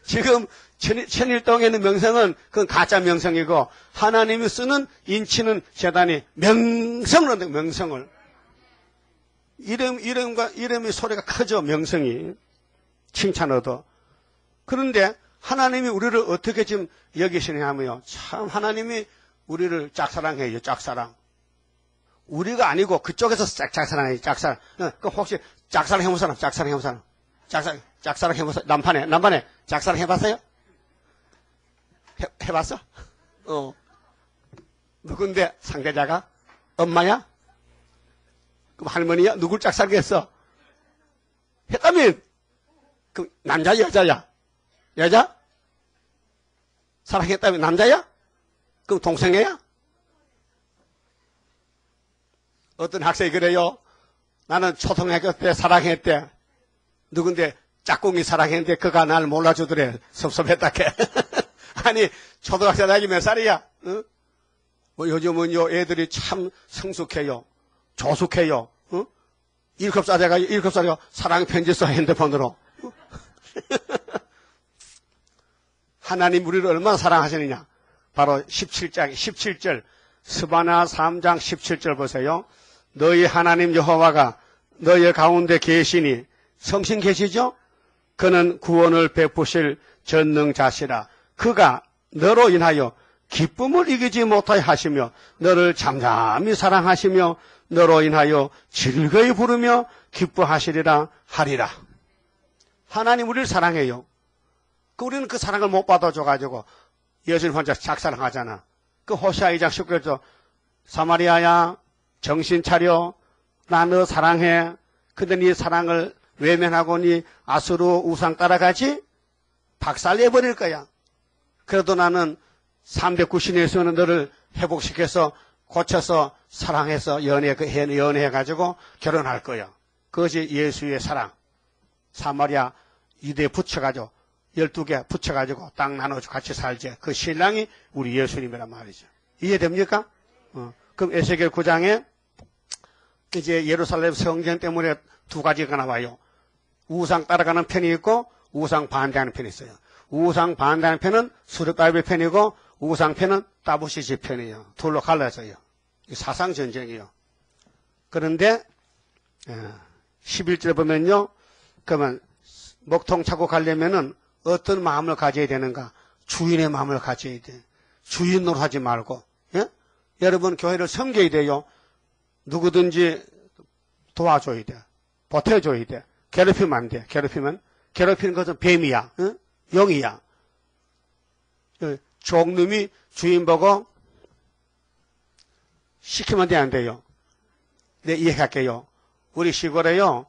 지금 천일동에 있는 명성은 그건 가짜 명성이고 하나님이 쓰는 인치는 재단이 명성을 얻는 명성을. 이름이 소리가 크죠. 명성이. 칭찬 얻어. 그런데 하나님이 우리를 어떻게 지금 여기시느냐 하면요. 참 하나님이 우리를 짝사랑해요. 짝사랑. 우리가 아니고 그쪽에서 짝사랑해요. 짝사랑. 그 혹시 짝사랑 해본 사람? 짝사랑 해본 사람? 짝사랑 해본 사람? 남반에 짝사랑 해봤어요? 해봤어? 누군데 상대자가? 엄마야? 그럼 할머니야? 누굴 짝사랑했어? 했다면 그럼 남자야 여자야? 여자? 사랑했다면 남자야? 그럼 동생이야? 어떤 학생이 그래요? 나는 초등학교 때 사랑했대. 누군데 짝꿍이 사랑했는데 그가 날 몰라주더래. 섭섭했다 캐. 아니 초등학생 나이 몇 살이야? 어? 뭐 요즘은요 애들이 참 성숙해요. 조숙해요. 어? 7살이가 사랑 편지 써 핸드폰으로. 하나님 우리를 얼마나 사랑하시느냐. 바로 17절 스바냐 3장 17절 보세요. 너희 하나님 여호와가 너희 가운데 계시니 성신 계시죠? 그는 구원을 베푸실 전능자시라. 그가 너로 인하여 기쁨을 이기지 못하게 하시며 너를 잠잠히 사랑하시며 너로 인하여 즐거이 부르며 기뻐하시리라 하리라. 하나님 우리를 사랑해요. 우리는 그 사랑을 못 받아줘가지고 여전히 혼자 짝사랑하잖아. 그 호시아 2장 19절도 사마리아야 정신 차려. 나 너 사랑해. 근데 네 사랑을 외면하고 네 아수르 우상 따라가지? 박살내버릴 거야. 그래도 나는 390년에서는 너를 회복시켜서 고쳐서 사랑해서 연애해가지고 결혼할 거야. 그것이 예수의 사랑. 사마리아 유대에 붙여가지고 12개 붙여가지고 딱 나눠주고 같이 살지. 그 신랑이 우리 예수님이란 말이죠. 이해됩니까? 그럼 에스겔 9장에 이제 예루살렘 성전 때문에 두 가지가 나와요. 우상 따라가는 편이 있고 우상 반대하는 편이 있어요. 우상 반대하는 편은 스룹바벨 편이고 우상 편은 다부시지 편이에요. 둘로 갈라져요. 사상 전쟁이에요. 그런데 11절에 보면요. 그러면 먹통 차고 가려면은 어떤 마음을 가져야 되는가? 주인의 마음을 가져야 돼. 주인으로 하지 말고. 예? 여러분 교회를 섬겨야 돼요. 누구든지 도와줘야 돼. 보태줘야 돼. 괴롭히면 안 돼. 괴롭히는 것은 뱀이야. 응? 영이야. 종놈이 주인 보고 시키면 안 돼요. 네, 이해할게요. 우리 시골에요.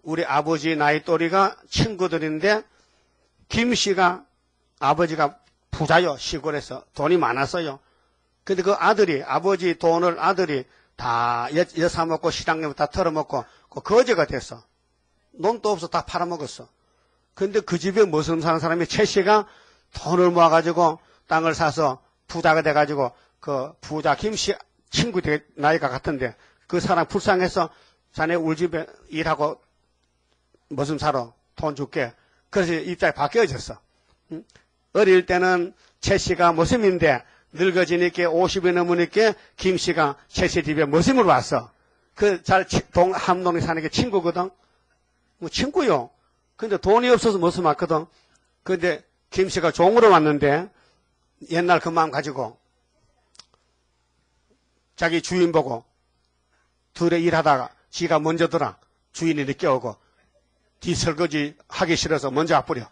우리 아버지 나이 또리가 친구들인데 김 씨가 아버지가 부자요. 시골에서 돈이 많았어요. 근데 그 아들이 아버지 돈을 아들이 다 여사먹고 시장님 다 털어먹고 그 거지가 됐어. 돈도 없어 다 팔아먹었어. 근데 그 집에 무슬림 사는 사람이 최 씨가 돈을 모아가지고 땅을 사서 부자가 돼가지고 그 부자 김 씨 친구 나이가 같은데 그 사람 불쌍해서 자네 우리 집에 일하고 무슨 사러 돈 줄게. 그래서 입장이 바뀌어졌어. 어릴 때는 최 씨가 무슬림인데 늙어지니까 50이 넘으니까 김 씨가 최 씨 집에 무슬림으로 왔어. 그 함동에 사는 게 친구거든. 뭐 친구요. 근데 돈이 없어서 무슬림 왔거든. 근데 김 씨가 종으로 왔는데 옛날 그 마음 가지고 자기 주인 보고 둘에 일하다가 지가 먼저 들어 주인이 늦게 오고 뒤 설거지 하기 싫어서 먼저 와버려.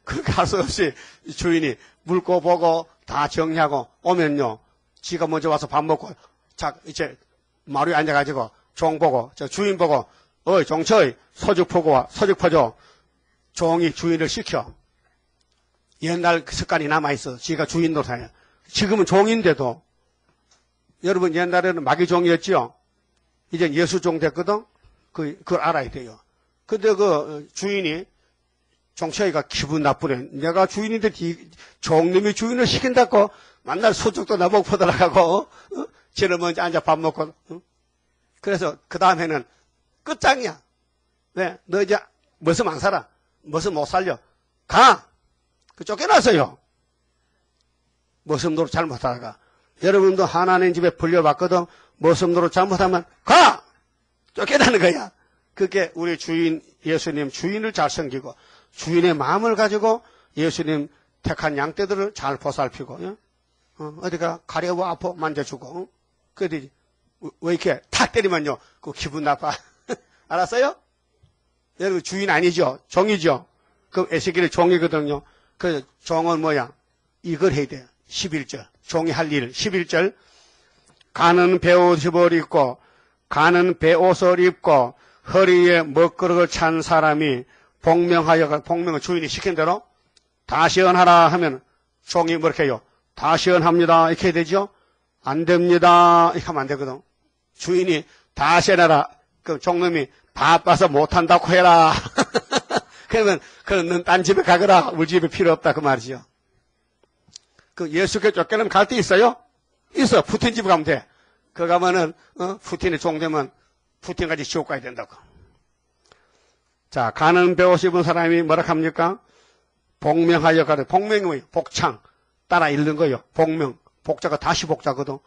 그렇게 할 수 없이 주인이 물고 보고 다 정리하고 오면요. 지가 먼저 와서 밥 먹고 자 이제 마루에 앉아가지고 종 보고 저 주인 보고 어이 종처이 소죽 퍼고 와 소죽 퍼줘. 종이 주인을 시켜. 옛날 그 습관이 남아있어. 지가 주인 노릇해. 지금은 종인데도 여러분 옛날에는 마귀 종이었지요. 이제 예수종 됐거든. 그걸 알아야 돼요. 근데 그 주인이 종처이가 기분 나쁘네. 내가 주인인데 종님이 주인을 시킨다고 만날 소죽도 나보고 퍼들어가고 쟤는 먼저 앉아 밥 먹고 그래서 그 다음에는 끝장이야. 왜? 너 이제 무슨 안 살아. 무슨 못 살려. 가! 그 쫓겨났어요. 머슴노릇 잘못하다가. 여러분도 하나님 집에 불려봤거든. 머슴노릇 잘못하면 가! 쫓겨나는 거야. 그게 우리 주인 예수님 주인을 잘 섬기고 주인의 마음을 가지고 예수님 택한 양떼들을 잘 보살피고 어디가 가려워 아파 만져주고 그래도 왜 이렇게 탁 때리면요 그 기분 나빠. 알았어요? 여러분 주인 아니죠? 종이죠? 그 에스겔이 종이거든요. 그 종은 뭐야? 이걸 해야 돼요. 11절. 종이 할 일. 11절. 가는 베옷을 입고 가는 베옷을 입고 허리에 먹그릇을 찬 사람이 복명을 주인이 시킨 대로 다 시원하라 하면 종이 뭐 이렇게 해요? 다 시원합니다. 이렇게 해야 되죠? 안 됩니다. 이렇게 하면 안 되거든. 주인이 다 시원하라. 그럼 종놈이 바빠서 못한다고 해라. 그러면 넌 딴 집에 가거라. 우리 집에 필요 없다 그 말이죠. 그 예수께 쫓겨나면 갈 데 있어요? 있어. 푸틴 집에 가면 돼. 그 가면은 푸틴이 종되면 푸틴까지 지옥 가야 된다고. 자, 가는 베옷 입은 사람이 뭐라 합니까? 복명하여 가래. 복명이 뭐예요? 복창. 따라 읽는 거예요. 복명. 복자가 다시 복자거든.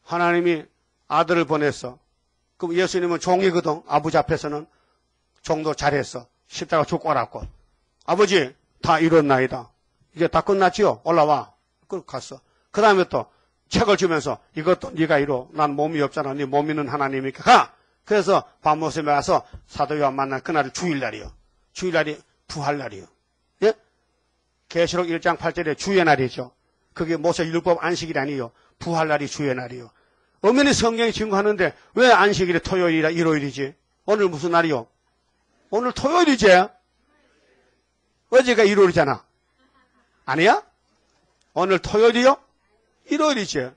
하나님이 아들을 보냈어. 그럼 예수님은 종이거든. 아버지 앞에서는 종도 잘했어. 십자가 죽고 알았고. 아버지 다 이뤘나이다. 이제 다 끝났지요? 올라와. 그렇게 갔어. 그 다음에 또 책을 주면서 이것도 네가 이뤄. 난 몸이 없잖아. 네 몸 있는 하나님이니까 가. 그래서 밤모습에 와서 사도 요한 만난 그날이 주일날이요. 주일날이 부활날이요. 예? 계시록 1장 8절에 주의 날이죠. 그게 모세 율법 안식일이 부활날이 주의 날이요. 엄연히 성경이 증거하는데 왜 안식일이 토요일이라 일요일이지? 오늘 무슨 날이요? 오늘 토요일이지? 어제가 일요일이잖아. 아니야? 오늘 토요일이요? 일요일이지.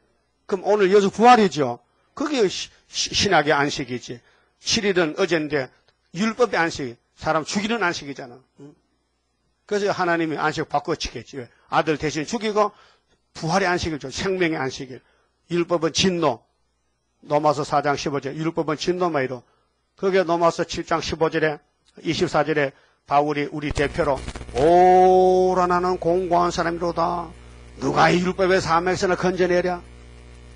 그럼 오늘 여수 부활이죠. 그게 신학의 안식이지. 7일은 어제인데 율법의 안식. 사람 죽이는 안식이잖아. 그래서 하나님이 안식을 바꿔치겠지. 아들 대신 죽이고 부활의 안식일 줘. 생명의 안식일. 율법은 진노. 로마서 4장 15절. 율법은 진노마이로. 그게 로마서 7장 15절에 24절에 바울이 우리 대표로 오라 나는 공고한 사람이로다. 누가 이 율법의 사명에서나 건져내랴.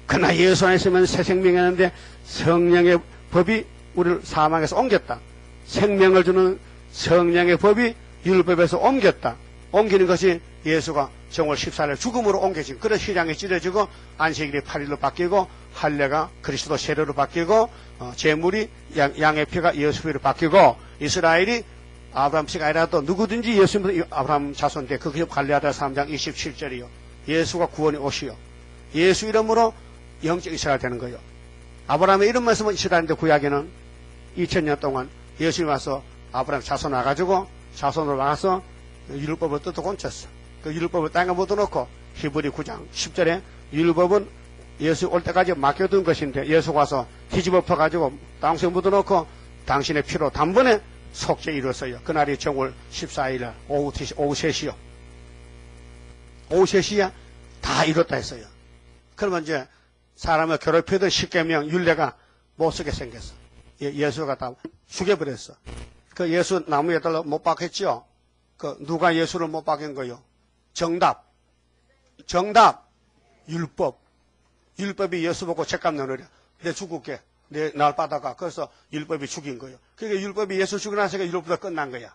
그러나 예수 안에 있으면 새 생명이었는데 성령의 법이 우리를 사망에서 옮겼다. 생명을 주는 성령의 법이 율법에서 옮겼다. 옮기는 것이 예수가 정월 14일 죽음으로 옮겨진 그런 시장이 찢어지고 안식일이 8일로 바뀌고 할례가 그리스도 세례로 바뀌고 제물이 양의 피가 예수 피로 바뀌고 이스라엘이 아브라함 씨가 아니라도 누구든지 예수님은 아브라함 자손인데 그게 갈레아다 3장 27절이요. 예수가 구원이 오시요. 예수 이름으로 영적 이스라엘 되는 거예요. 아브라함의 이름만 쓰면 이스라엘인데 구약에는 2000년 동안 예수님이 와서 아브라함 자손 와가지고 자손으로 와서 율법을 뜯어 곤쳤어. 그 율법을 땅에 묻어놓고 히브리 9장 10절에 율법은 예수 올 때까지 맡겨둔 것인데 예수가 와서 뒤집어 펴가지고 땅속에 묻어놓고 당신의 피로 단번에 속죄 이루었어요. 그날이 정월 14일 오후 3시요. 오후 3시야 다 이뤘다 했어요. 그러면 이제 사람을 괴롭히던 십계명 율례가 못쓰게 생겼어. 예수가 다 죽여버렸어. 그 예수 나무에다가 못 박혔죠. 그 누가 예수를 못 박인 거요? 정답. 율법. 율법이 예수 보고 책감 내놓으려. 내 죽을게. 내 날 받아가. 그래서 율법이 죽인 거예요. 그러니까 율법이 예수 죽이고 나서가 율법보다 끝난 거야.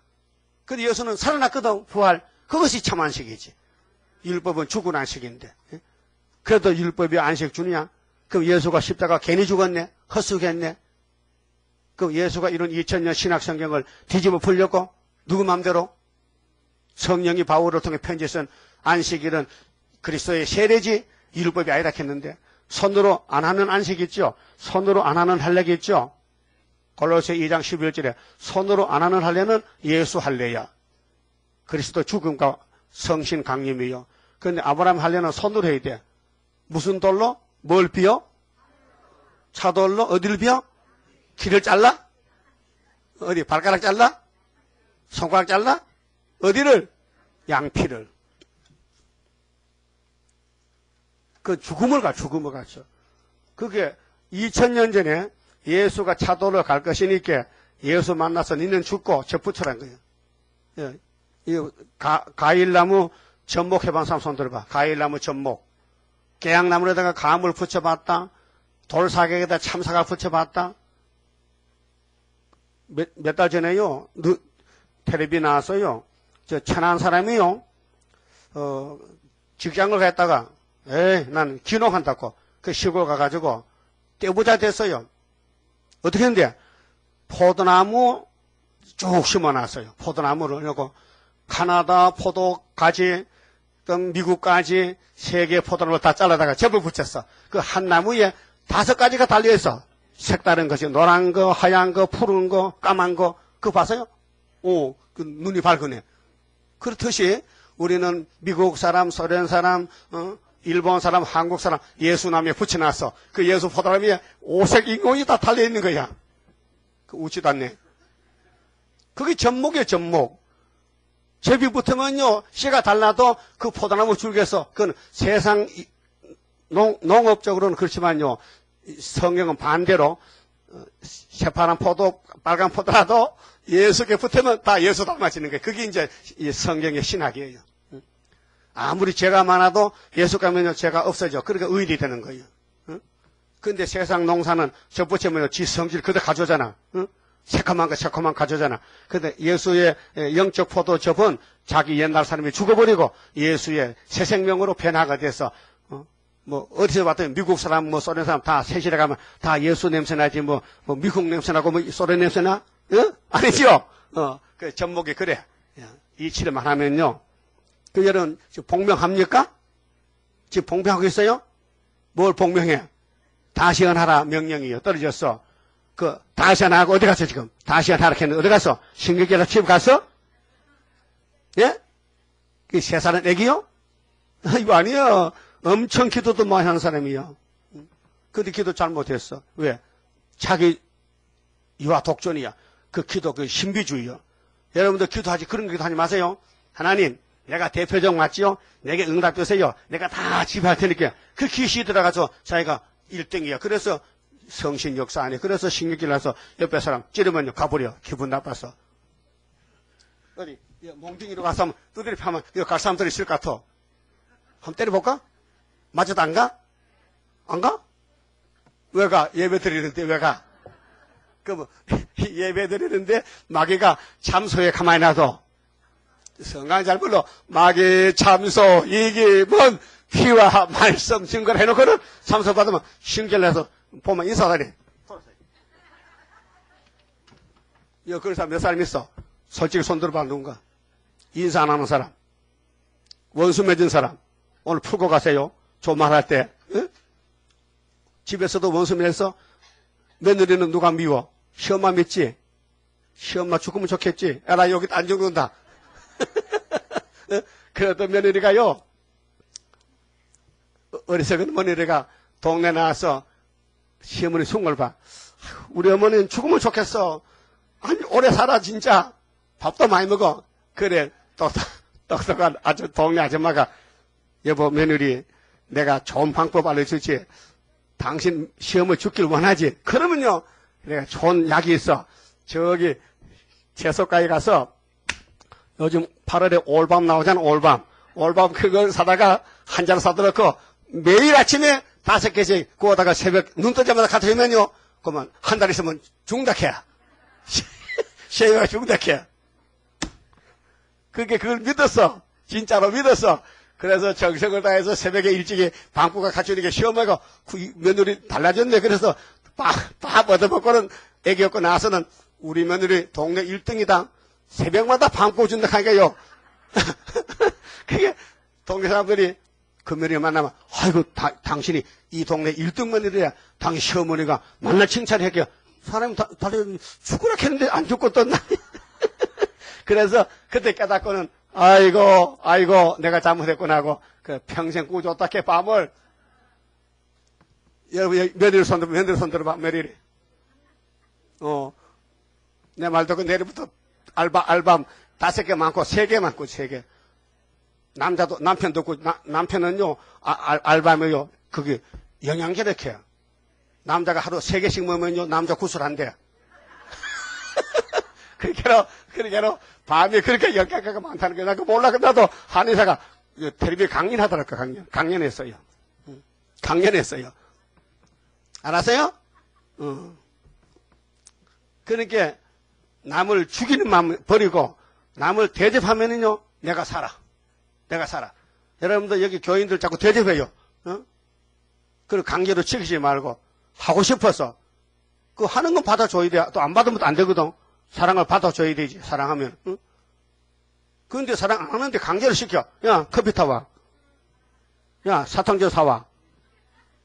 근데 예수는 살아났거든. 부활. 그것이 참 안식이지. 율법은 죽은 안식인데. 그래도 율법이 안식 주느냐? 그럼 예수가 십자가 괜히 죽었네? 헛수겠네? 그럼 예수가 이런 2000년 신학성경을 뒤집어 풀렸고 누구 맘대로? 성령이 바울을 통해 편지 쓴 안식일은 그리스도의 세례지 율법이 아니라 했는데 손으로 안 하는 안식이 있죠. 손으로 안 하는 할례가 있죠. 골로새 2장 11절에 손으로 안 하는 할례는 예수 할례야. 그리스도 죽음과 성신 강림이요. 그런데 아브라함 할례는 손으로 해야 돼. 무슨 돌로? 뭘 비워? 차돌로? 어디를 비워? 길을 잘라? 어디? 발가락 잘라? 손가락 잘라? 어디를? 양피를. 그 죽음을 갔죠. 그게 2000년 전에 예수가 차도로 갈 것이니까 예수 만나서 니는 죽고 저 붙여란 거예요. 예. 이 가일나무 전목 해본 사람 손 들어봐. 가일나무 전목. 깨양나무에다가 감을 붙여봤다. 돌사각에다 참사가 붙여봤다. 몇 달 전에요. 텔레비 나왔어요. 저 천한 사람이요. 직장을 갔다가 난 귀농한다고 그 시골 가가지고 떼부자 됐어요. 어떻게 했는데 포도나무 쭉 심어놨어요. 포도나무를 그리고 카나다 포도까지 또 미국까지 세계 포도나무를 다 잘라다가 접을 붙였어. 그 한 나무에 5가지가 달려있어. 색다른 것이 노란 거, 하얀 거, 푸른 거, 까만 거. 그거 봤어요? 그 눈이 밝으네. 그렇듯이 우리는 미국 사람, 소련 사람, 일본 사람, 한국 사람 예수나무에 붙여놨어. 그 예수 포도나무에 5색 인공이 다 달려있는 거야. 그 웃지도 않네. 그게 접목이에요, 접목. 접이 붙으면요, 씨가 달라도 그 포도나무 줄기에서, 그건 세상, 농업적으로는 그렇지만요, 성경은 반대로, 새파란 포도, 빨간 포도라도 예수께 붙으면 다 예수 닮아지는 거예요. 그게 이제 성경의 신학이에요. 아무리 죄가 많아도 예수 가면요, 죄가 없어져. 그러니까 의인이 되는 거예요. 근데 세상 농사는 접 붙이면 지 성질 그대로 가져오잖아. 새콤한 가져오잖아. 근데 예수의 영적 포도 접은 자기 옛날 사람이 죽어버리고 예수의 새 생명으로 변화가 돼서, 뭐, 어디서 봤더니 미국 사람, 뭐, 소련 사람 다 세실에 가면 다 예수 냄새 나지, 뭐 미국 냄새 나고, 뭐, 소련 냄새 나? 아니죠? 그 접목이 그래. 이치를만 하면요. 그 여러분, 지금 복명합니까? 지금 복명하고 있어요? 뭘 복명해? 다시언하라 명령이요. 떨어졌어. 그, 다시언하고 어디 갔어, 지금? 다시언하라 했는데 어디 갔어? 신경계라 취업 갔어? 예? 그 세 살은 애기요? 이거 아니에요. 엄청 기도도 많이 하는 사람이요. 근데 기도 잘못했어. 왜? 자기 유아 독존이야. 그 기도, 그 신비주의요. 여러분들 기도하지, 그런 기도 하지 마세요. 하나님, 내가 대표적 맞지요? 내게 응답 주세요. 내가 다 지배할 테니까. 그 기시 들어가서 자기가 1등이야. 그래서 성신 역사 안에. 그래서 신경질 나서 옆에 사람 찌르면요. 가버려. 기분 나빠서. 어디, 몽둥이로 가서 하면 두드리 파면 이거 갈 사람들이 있을 것 같아. 한번 때려볼까? 맞아도 안 가? 안 가? 왜 가? 예배 드리는데 왜 가? 예배 드리는데 마귀가 참소에 가만히 놔둬. 성강 잘 불러. 마귀 참소 이게 뭔 피와 말씀 증거를 해놓고는 참소 받으면 신결내서 보면 인사하네. 여기 그런 사람 몇 사람 있어? 솔직히 손 들어봐. 누군가? 인사 안 하는 사람, 원수 맺은 사람 오늘 풀고 가세요. 조말할 때. 응? 집에서도 원수 맺어서 며느리는 누가 미워? 시엄마 믿지? 시엄마 죽으면 좋겠지? 나 여기 안 죽는다. 그래도 며느리가요, 어리석은 며느리가 동네 나와서 시어머니 숭을 봐. 우리 어머니는 죽으면 좋겠어. 아니, 오래 살아, 진짜. 밥도 많이 먹어. 그래, 똑똑한 아주 동네 아줌마가, 여보, 며느리, 내가 좋은 방법 알려주지. 당신 시어머니 죽길 원하지. 그러면요, 내가 좋은 약이 있어. 저기, 채소가에 가서, 요즘 8월에 올밤 나오잖아, 올밤. 올밤 그걸 사다가 한 잔 사들었고, 매일 아침에 5개씩 구워다가 새벽 눈 뜨자마자 갖다 주면요, 그러면 한 달 있으면 중독해. 시어머니가 중독해. 그걸 믿었어. 진짜로 믿었어. 그래서 정성을 다해서 새벽에 일찍이 방구가 갖추니까 시어머니가 며느리 달라졌네. 그래서 밥 얻어먹고는 애기 얻고 나서는 우리 며느리 동네 1등이다. 새벽마다 방구 준다 하니까요. 그게 동네 사람들이 그 며느리 만나면, 아이고, 당신이 이 동네 1등 며느리야. 당신 시어머니가 만날 칭찬할게요. 사람이 다들 죽으라 했는데 안 죽고 떴나? 그래서 그때 깨닫고는, 아이고, 내가 잘못했구나 하고, 그 평생 꾸줬다 캐 밤을, 여러분, 며느리 손 들어봐, 며느리. 내 말 듣고 내일부터 알밤 5개 많고 3개 많고 3개. 남자도, 남편도 없고, 남편은요, 알밤이요, 그게 영양제력해요. 남자가 하루 3개씩 먹으면요, 남자 구슬한대. 그러게로, 밤에 그렇게 영양가가 많다는 거야. 나 그거 몰라. 나도 한의사가 텔레비에 강연하더라고, 강연했어요. 강연했어요. 알았어요? 그러니까, 남을 죽이는 마음 버리고, 남을 대접하면은요, 내가 살아. 여러분들 여기 교인들 자꾸 대접해요. 그리고 강제로 지키지 말고, 하고 싶어서. 그 하는 건 받아줘야 돼. 또 안 받으면 안 되거든. 사랑을 받아줘야 되지, 사랑하면. 응? 그런데 사랑 안 하는데 강제로 시켜. 야, 커피 타와. 야, 사탕전 사와.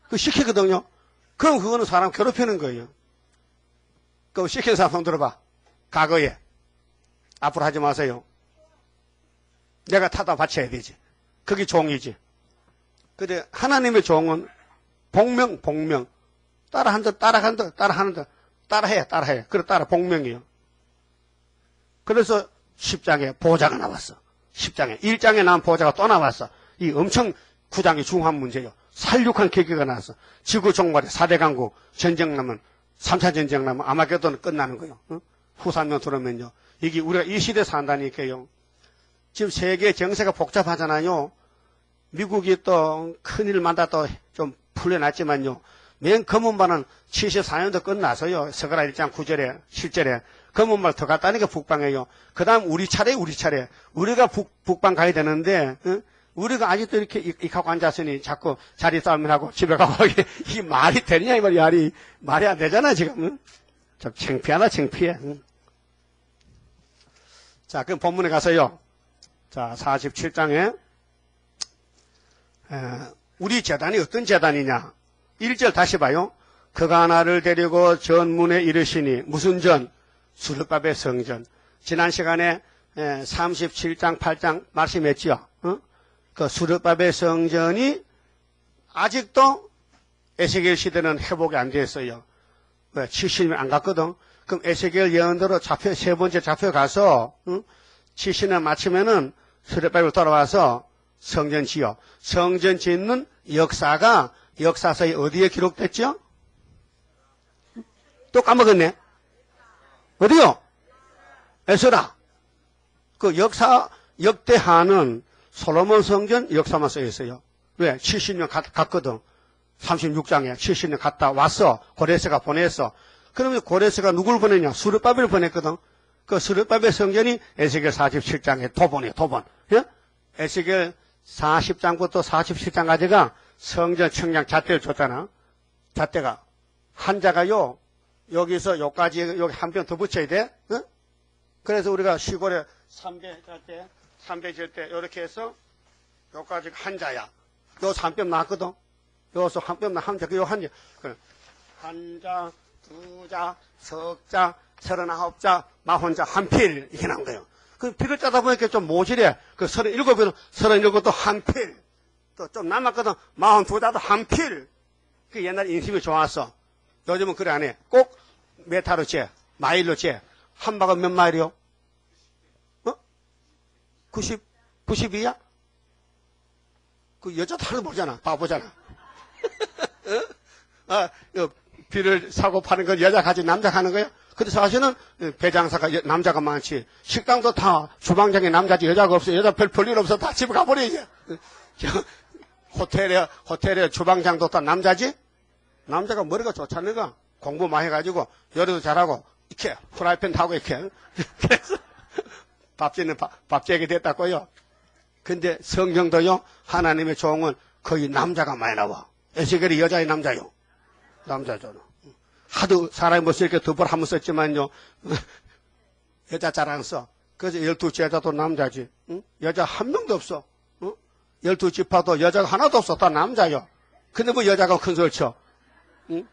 그 시키거든요. 그럼 그거는 사람 괴롭히는 거예요. 그럼 시킨 사람 손 들어봐. 과거에. 앞으로 하지 마세요. 내가 타다 바쳐야 되지. 그게 종이지. 근데 하나님의 종은 복명. 따라해. 그래, 복명이에요. 그래서 10장에 보좌가 나왔어. 1장에 나온 보좌가 또 나왔어. 이 엄청 9장이 중요한 문제예요. 살육한 계기가 나왔어. 지구 종말에 4대 강국 전쟁 나면, 3차 전쟁 나면 아마겟돈은 끝나는 거예요. 후산명 들으면요. 이게 우리가 이 시대에 산다니까요. 지금 세계 정세가 복잡하잖아요. 미국이 또 큰일 만다 또 좀 풀려났지만요. 맨 검은말은 74년도 끝나서요. 서가라 1장 9절에 7절에 검은말 더 갔다니까 북방에요. 그 다음 우리 차례. 우리가 북방 가야 되는데 우리가 아직도 이렇게 익하고 앉았으니 자꾸 자리 싸움을 하고 집에 가고 이 말이 되냐 이 말이 안 되잖아 지금. 좀 창피하나 창피해. 자, 그럼 본문에 가서요. 자, 47장에 우리 제단이 어떤 제단이냐. 1절 다시 봐요. 그가 나를 데리고 전문에 이르시니 무슨 전? 수르밥의 성전. 지난 시간에 37장 8장 말씀했죠. 그 수르밥의 성전이 아직도 에스겔 시대는 회복이 안 됐어요. 왜? 70년 안 갔거든. 그럼 에스겔 예언대로 세 번째 잡혀가서 70년 마치면은 수레바벨로 돌아와서 성전 지어. 성전 짓는 역사가 역사서에 어디에 기록됐죠? 또 까먹었네. 어디요? 에스라. 그 역대하는 솔로몬 성전 역사만 써 있어요. 왜? 70년 갔거든. 36장에 70년 갔다 왔어. 고레스가 보냈어. 그러면 고레스가 누굴 보냈냐? 스룹바벨을 보냈거든. 그 스룹바벨 성전이 에스겔 47장에 도본이에요. 도본. 예? 에스겔 40장부터 47장까지가 성전 청량 잣대를 줬잖아. 잣대가. 한자가요. 여기서 여기까지 여기 한 편 더 붙여야 돼. 어? 그래서 우리가 시골에 삼배 질 때 이렇게 해서 여기까지 한자야. 요 3뼘 나왔거든. 여기서 한 뼘 나 한자, 요 한자. 한자, 두자, 석자, 39자, 40자, 한 필. 이렇게 나온 거예요. 그 필을 짜다 보니까 좀 모질해. 그 37에는 37도 한 필. 또 좀 남았거든. 42자도 한 필. 그 옛날 인심이 좋았어. 요즘은 그래 안 해. 꼭 메타로 재, 마일로 재. 한 박은 몇 마일이요? 92야? 그 여자도 하나도 모르잖아. 바보잖아. 비를 사고 파는 건 여자가 하지 남자가 하는 거야? 근데 사실은 배장사가 남자가 많지. 식당도 다 주방장에 남자지 여자가 없어. 여자 별 볼 일 없어. 다 집에 가버려 이제. 호텔에 주방장도 다 남자지? 남자가 머리가 좋잖아가. 공부 많이 해가지고 요리도 잘하고 이렇게 프라이팬 타고 이렇게. 그래서 밥지는 밥재게 됐다고요. 근데 성경도요, 하나님의 종은 거의 남자가 많이 나와. 에스겔이 여자의 남자요. 남자잖아. 하도 사람이 못 쓰니까 두 번 한 번 썼지만요, 여자 잘 안 써. 그래서 12지 여자도 남자지. 응? 여자 한 명도 없어. 응? 12지파도 여자가 하나도 없어. 다 남자요. 근데 뭐 여자가 큰 소리 쳐. 응?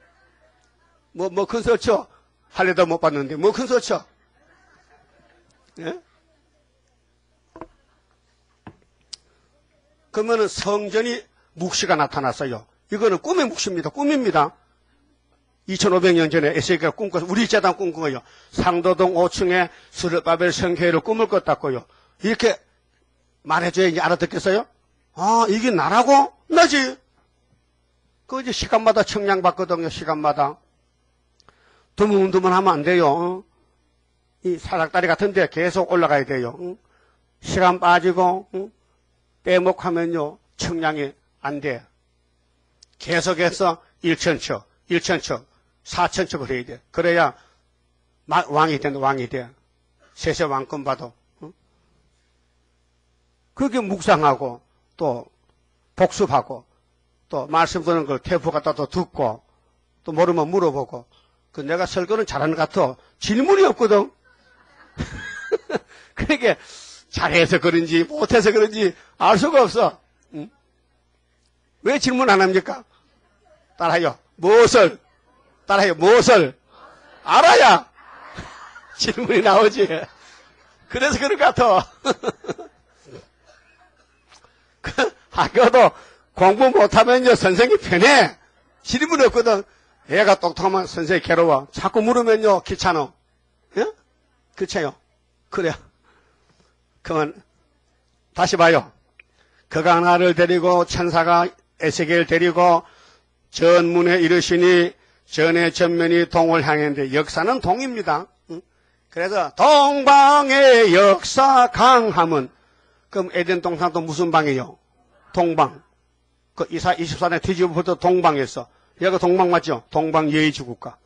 뭐 큰 소리 쳐. 할래도 못 봤는데, 뭐 큰 소리 쳐. 예? 그러면은 성전이 묵시가 나타났어요. 이거는 꿈의 묵시입니다. 꿈입니다. 2500년 전에 에스겔가 꿈꿔서 우리 재단 꿈꾼 거예요. 상도동 5층에 스룹바벨 성회를 꿈을 꿨다고요. 이렇게 말해줘야 이제 알아듣겠어요? 아, 이게 나라고? 나지. 그 이제 시간마다 청량받거든요. 시간마다. 드문드문 하면 안 돼요. 이 사닥다리 같은데 계속 올라가야 돼요. 시간 빠지고 빼먹하면요 청량이 안 돼. 계속해서 1천척, 1천척, 4천척을 해야 돼. 그래야 왕이 된다. 왕이 돼. 세세 왕권 봐도. 그게 묵상하고 또 복습하고 또 말씀 듣는 걸 테이프 갖다 또 듣고 또 모르면 물어보고. 그 내가 설교는 잘하는 것 같아. 질문이 없거든. 그러니까 잘해서 그런지 못해서 그런지 알 수가 없어. 응? 왜 질문 안 합니까? 따라해요. 무엇을? 따라해요. 무엇을? 알아야 질문이 나오지. 그래서 그런 것 같아. 학교도 공부 못하면요 선생님이 편해. 질문이 없거든. 애가 똑똑하면 선생님이 괴로워. 자꾸 물으면요 귀찮아. 예? 그렇죠? 그래. 그러면 다시 봐요. 그가 하나를 데리고 천사가 에스겔 데리고 전문에 이르시니 전의 전면이 동을 향했는데 역사는 동입니다. 그래서 동방의 역사 강함은 그럼 에덴 동산도 무슨 방이에요? 동방. 그 이사 24년 뒤집어부터 동방에서 여기가 동방 맞죠? 동방 예의주국가.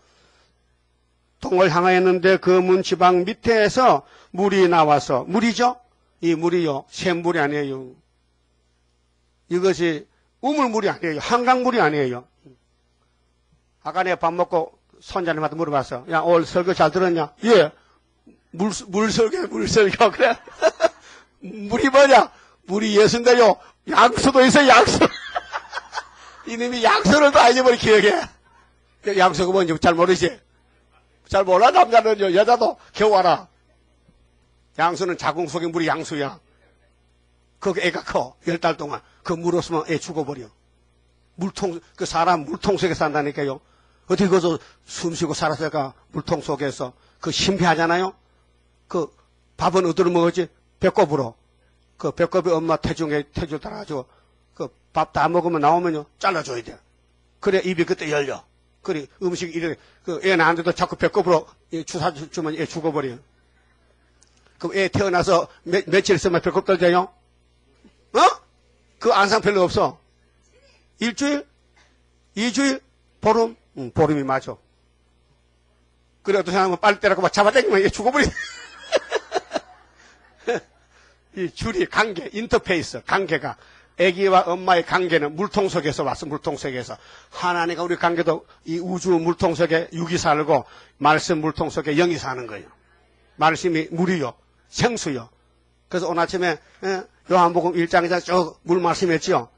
동을 향하였는데 그 문 지방 밑에서 물이 나와서 물이죠? 이 물이요 샘물이 아니에요. 이것이 우물물이 아니에요. 한강물이 아니에요. 아까 내가 밥 먹고 손자님한테 물어봤어. 야 오늘 설교 잘 들었냐? 예. 물설교 그래. 물이 뭐냐? 물이 예수인데요. 양수도 있어요. 양수. 이놈이 양수를 다 잊어버리 기억해. 양수가 뭔지 잘 모르지? 잘 몰라 남자는요. 여자도 겨우 알아. 양수는 자궁 속의 물이 양수야. 거기 애가 커. 10달 동안. 그 물 없으면 애 죽어버려. 물통, 그 사람 물통 속에 산다니까요. 어떻게 거기서 숨 쉬고 살았을까? 물통 속에서. 그 신비하잖아요? 그 밥은 어디로 먹었지? 배꼽으로. 그 배꼽이 엄마 태주 따라가지고 그 밥 다 먹으면 나오면요 잘라줘야 돼. 그래 입이 그때 열려. 그래 음식 이래 그 애 낳았는데도 자꾸 배꼽으로 주사 주면 애 죽어버려. 그럼 애 태어나서 며칠 있으면 배꼽 떨져요? 어? 그 안상 별로 없어. 일주일? 2주일? 보름? 보름이 맞아. 그래 어떤 사람은 빨리 때라고 막 잡아당기면 얘 죽어버려. 이 줄이 관계, 인터페이스, 관계가 아기와 엄마의 관계는 물통 속에서 왔어. 물통 속에서. 하나님과 우리 관계도 이 우주 물통 속에 육이 살고 말씀 물통 속에 영이 사는 거예요. 말씀이 물이요. 생수요. 그래서 오늘 아침에 요한복음 1장에서 쭉 물 말씀했죠.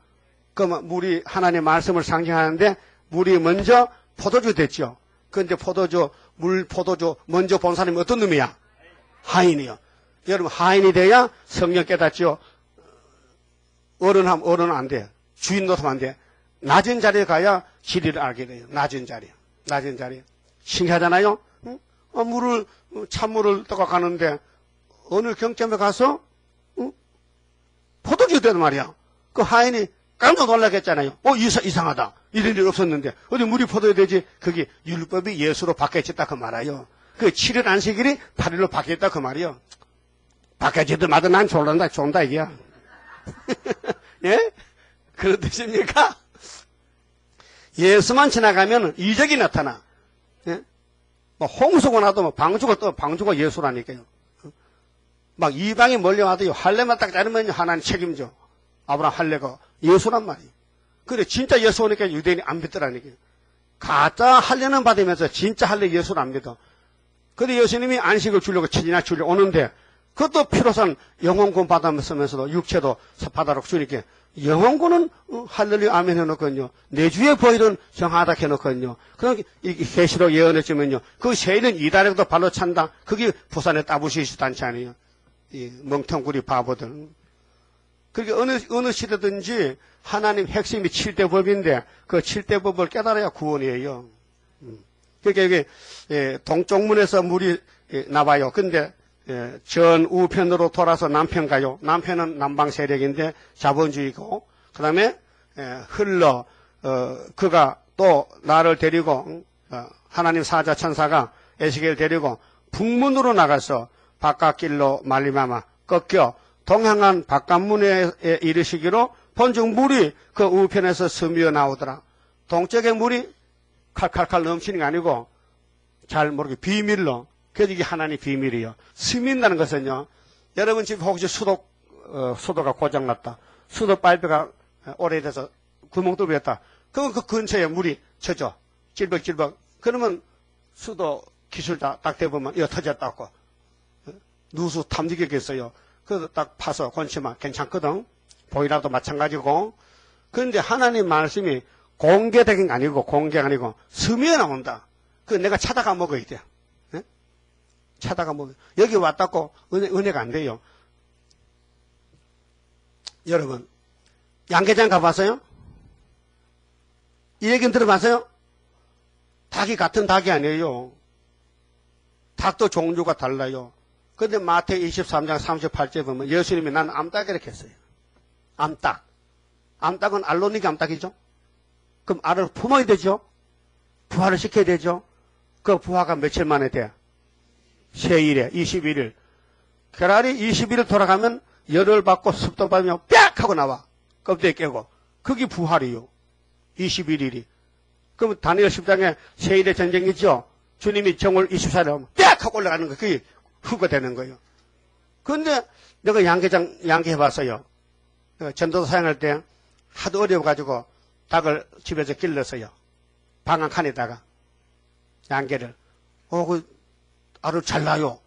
그러면 물이 하나님의 말씀을 상징하는데 물이 먼저 포도주 됐죠. 그런데 포도주 먼저 본 사람이 어떤 놈이야? 하인이요. 여러분 하인이 돼야 성령 깨닫죠. 어른은 안 돼. 주인 노릇하면 안 돼. 낮은 자리에 가야 진리를 알게 돼요. 낮은 자리에. 신기하잖아요. 응? 찬물을 떠가 가는데 어느 경점에 가서 포도주 되단 말이야. 그 하인이 깜짝 놀라겠잖아요. 이상하다. 이런 일 없었는데 어디 물이 포도주 되지? 그게 율법이 예수로 바뀌어졌다 그 말이에요. 그 7일 안식일이 8일로 바뀌었다 그 말이에요. 바뀌어지든 마든 난 좋다 이게야. 예? 그런 뜻입니까? 예수만 지나가면 이적이 나타나. 예? 뭐 홍수가 나도 뭐 방주가 예수라니까요. 막 이방이 몰려와도 할례만 딱 자르면 하나님 책임져. 아브라함 할례가 예수란 말이에요. 그래 진짜 예수 오니까 유대인이 안 믿더라니까요. 가짜 할례는 받으면서 진짜 할례 예수를 안 믿어. 근데 예수님이 안식을 주려고 친이나 주려고 오는데 그것도 필요한 영혼권 받으면서도 육체도 받아놓고 주니까 영혼권은 할렐루야 아멘 해놓거든요. 내주의 보일은 정하다 해놓거든요. 그럼 이 계시록 예언했지만요. 그 세일은 이달에도 발로 찬다. 그게 부산에 따부시시 단체 아니에요. 이 멍텅구리 바보들. 그러니까 어느 시대든지 하나님 핵심이 7대 법인데 그 7대 법을 깨달아야 구원이에요. 그러니까 이게 동쪽문에서 물이 나와요. 근데 전 우편으로 돌아서 남편 가요. 남편은 남방 세력인데 자본주의고 그 다음에 그가 또 나를 데리고 하나님 사자 천사가 에스겔 데리고 북문으로 나가서 바깥길로 말미암아 꺾여 동행한 바깥문에 이르시기로 본즉 물이 그 우편에서 스며 나오더라. 동쪽의 물이 칼칼칼 넘치는 게 아니고 잘 모르게 비밀로. 그래서 이게 하나님의 비밀이에요. 스민다는 것은요. 여러분 집 혹시 수도가 고장났다. 수도 파이프가 오래돼서 구멍 뚫렸다. 그럼 그 근처에 물이 젖어. 찔벅찔벅. 그러면 수도 기술자 딱 대보면 이거 터졌다고. 누수 탐지겠어요. 그래서 딱 파서 건치면 괜찮거든. 보이라도 마찬가지고. 그런데 하나님 말씀이 공개된 게 아니고 공개가 아니고 스며 나온다. 그 내가 찾아가 먹어야 돼. 찾아가 먹어요. 여기 왔다고 은혜가 안 돼요. 여러분 양계장 가봤어요? 이 얘기는 들어봤어요? 닭이 같은 닭이 아니에요. 닭도 종류가 달라요. 그런데 마태복음 23장 38절 보면 예수님이 난 암탉이라고 했어요. 암탉. 암탉은 알로닉 암탉이죠. 그럼 알을 품어야 되죠. 부화를 시켜야 되죠. 그 부화가 며칠 만에 돼? 세일에 21일. 계란이 21일 돌아가면 열을 받고 습도 받으면 빽 하고 나와. 껍데기 깨고. 그게 부활이요. 21일이. 그럼 다니엘 10장에 세일의 전쟁이죠. 주님이 정월 24일에 오면 빽 하고 올라가는 거. 그게 후가 되는 거예요. 그런데 내가 양계 해봤어요. 전도사 사용할 때 하도 어려워가지고 닭을 집에서 길렀어요. 방 한 칸에다가. 양계를. 알을 잘 나요.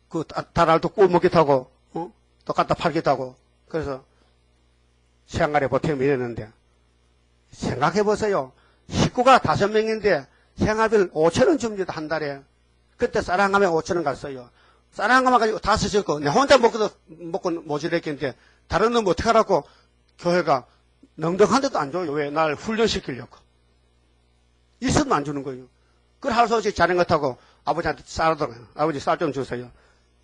그 달알도 구워 먹기도 하고, 또 갖다 팔기도 하고. 그래서 생활에 보탬이 이랬는데, 생각해보세요. 식구가 5명인데 생활비를 5,000원 줍니다, 한 달에. 그때 쌀1감에 5,000원 갔어요. 쌀1감 가지고 다 쓰셨고, 내 혼자 먹고 모자랬겠는데, 다른 놈 어떻게 하라고 교회가 넉넉한데도 안 줘요. 왜? 날 훈련시키려고. 있으면 안 주는 거예요. 그걸 할 수 없이 자전거 타고 아버지한테 쌀 좀 주세요.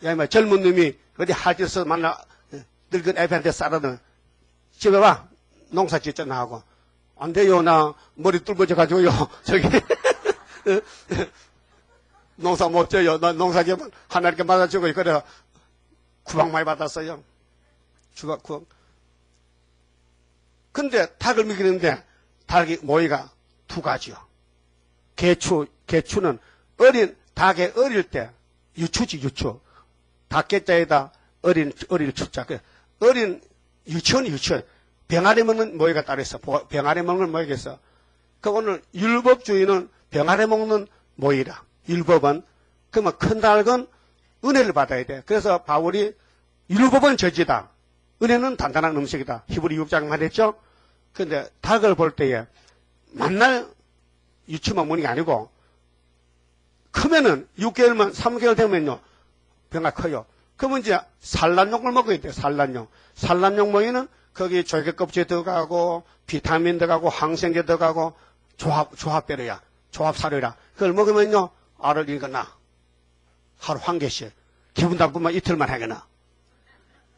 야, 젊은 놈이 어디 할 데서 만나 늙은 애비한테 쌀아는 집에 와. 농사 짓잖아 하고. 안 돼요. 나 머리 뚫어져가지고요. 저기. 농사 못 져요. 나 농사 지으면 하나님께 맞아주고. 그래. 구박 많이 받았어요. 구박. 근데 닭을 먹이는데 닭이 모이가 두 가지요. 개추는 닭의 어릴 때, 유추지, 유추. 닭개자에다 어릴 추자. 어린 유치원. 병아리 먹는 모이가 따로 있어. 병아리 먹는 모이가 있어. 그 오늘 율법주의는 병아리 먹는 모이라. 율법은. 그러면 큰 닭은 은혜를 받아야 돼. 그래서 바울이 율법은 저지다. 은혜는 단단한 음식이다. 히브리 6장 말했죠? 근데 닭을 볼 때에 만날 유치만 먹는 게 아니고 크면은 6개월만 3개월 되면요. 병아 커요. 그러면 이제 산란용을 먹어야 돼요. 산란용 모이는 거기 조개껍질 들어가고 비타민 들어가고 항생제 들어가고 조합배려야. 조합사료라. 그걸 먹으면요. 알을 익거나 하루 한 개씩. 기분 나쁘면 이틀만 하거나.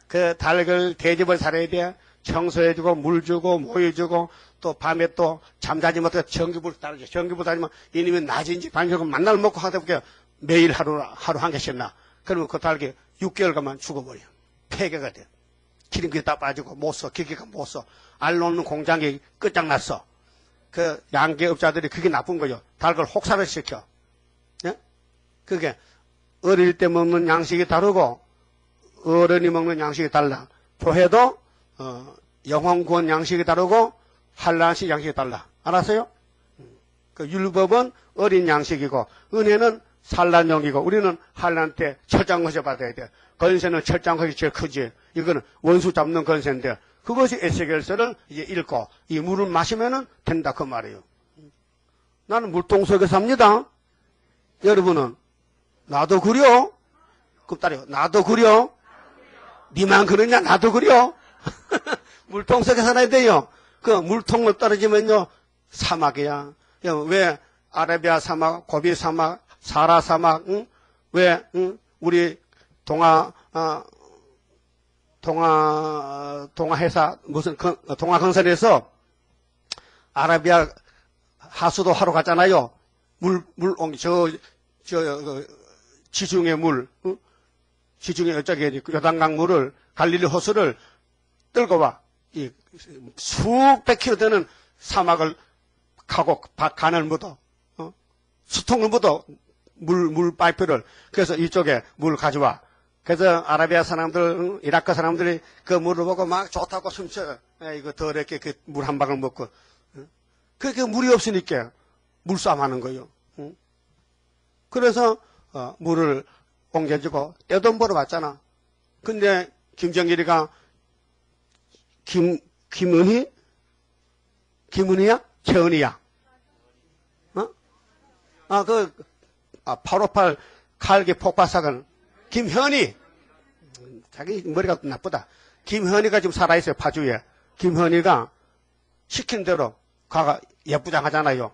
그 닭을 대접을 살아야 돼. 청소해주고 물 주고 모유 주고 또 밤에 또 잠자지 못해 전기불 따르죠. 전기불 따르면 이놈이 낮인지 밤이고 만날 먹고 하다 보니까 매일 하루 한 개씩 나. 그러면 그 닭이 6개월간만 죽어버려. 폐괴가 돼. 기름기 다 빠지고 못 써. 기계가 못 써. 알 놓는 공장이 끝장났어. 그 양계업자들이 그게 나쁜 거죠. 닭을 혹사를 시켜. 예? 그게 어릴 때 먹는 양식이 다르고 어른이 먹는 양식이 달라. 교회도 영혼구원 양식이 다르고 한란식 양식이 달라. 알았어요? 그 율법은 어린 양식이고 은혜는 산란용이고 우리는 한란 때 철장거시 받아야 돼. 건세는 철장거시 제일 크지. 이거는 원수 잡는 건세인데 그것이 에스겔서를 이제 읽고 이 물을 마시면은 된다 그 말이에요. 나는 물통 속에 삽니다. 여러분은 나도 그려? 급다리요. 나도 그려? 니만 그러냐? 나도 그려? 물통 속에 살아야 돼요. 그 물통을 떨어지면요 사막이야. 왜 아라비아 사막, 고비 사막, 사라 사막, 응? 왜 우리 동아 회사 무슨 동아건설에서 아라비아 하수도 하러 갔잖아요. 지중해 물, 응? 지중해 여쪽에 요단강 물을 갈릴리 호수를 끌고 와. 이 수백 킬로 되는 사막을 가고 간을 묻어. 수통을 묻어. 물 파이프를. 그래서 이쪽에 물 가져와. 그래서 아라비아 사람들, 이라크 사람들이 그 물을 보고 막 좋다고 숨쳐. 이거 더럽게 그 물 한 방울 먹고. 그렇게 물이 없으니까 물싸움 하는 거예요. 그래서 물을 옮겨주고 떼돈 벌어봤잖아. 근데 김정일이가 김은희야? 최은희야? 858 칼기 폭발사건 김현희. 자기 머리가 나쁘다. 김현희가 지금 살아있어요. 파주에. 김현희가 시킨 대로 가가 예쁘장하잖아요.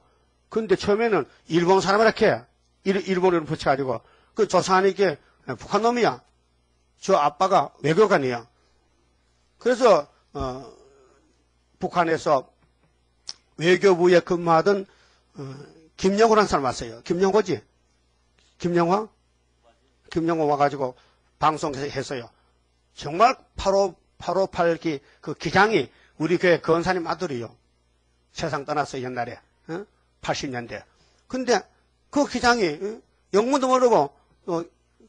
근데 처음에는 일본 사람이라 해. 일본어를 붙여가지고 그 조사하니까 북한 놈이야. 저 아빠가 외교관이야. 그래서 북한에서 외교부에 근무하던 김영호라는 사람 왔어요. 김영호지? 김영호 와가지고 방송에서 했어요. 정말 858기 그 기장이 우리 교회 건사님 아들이요. 세상 떠났어요. 옛날에 80년대. 근데 그 기장이 영문도 모르고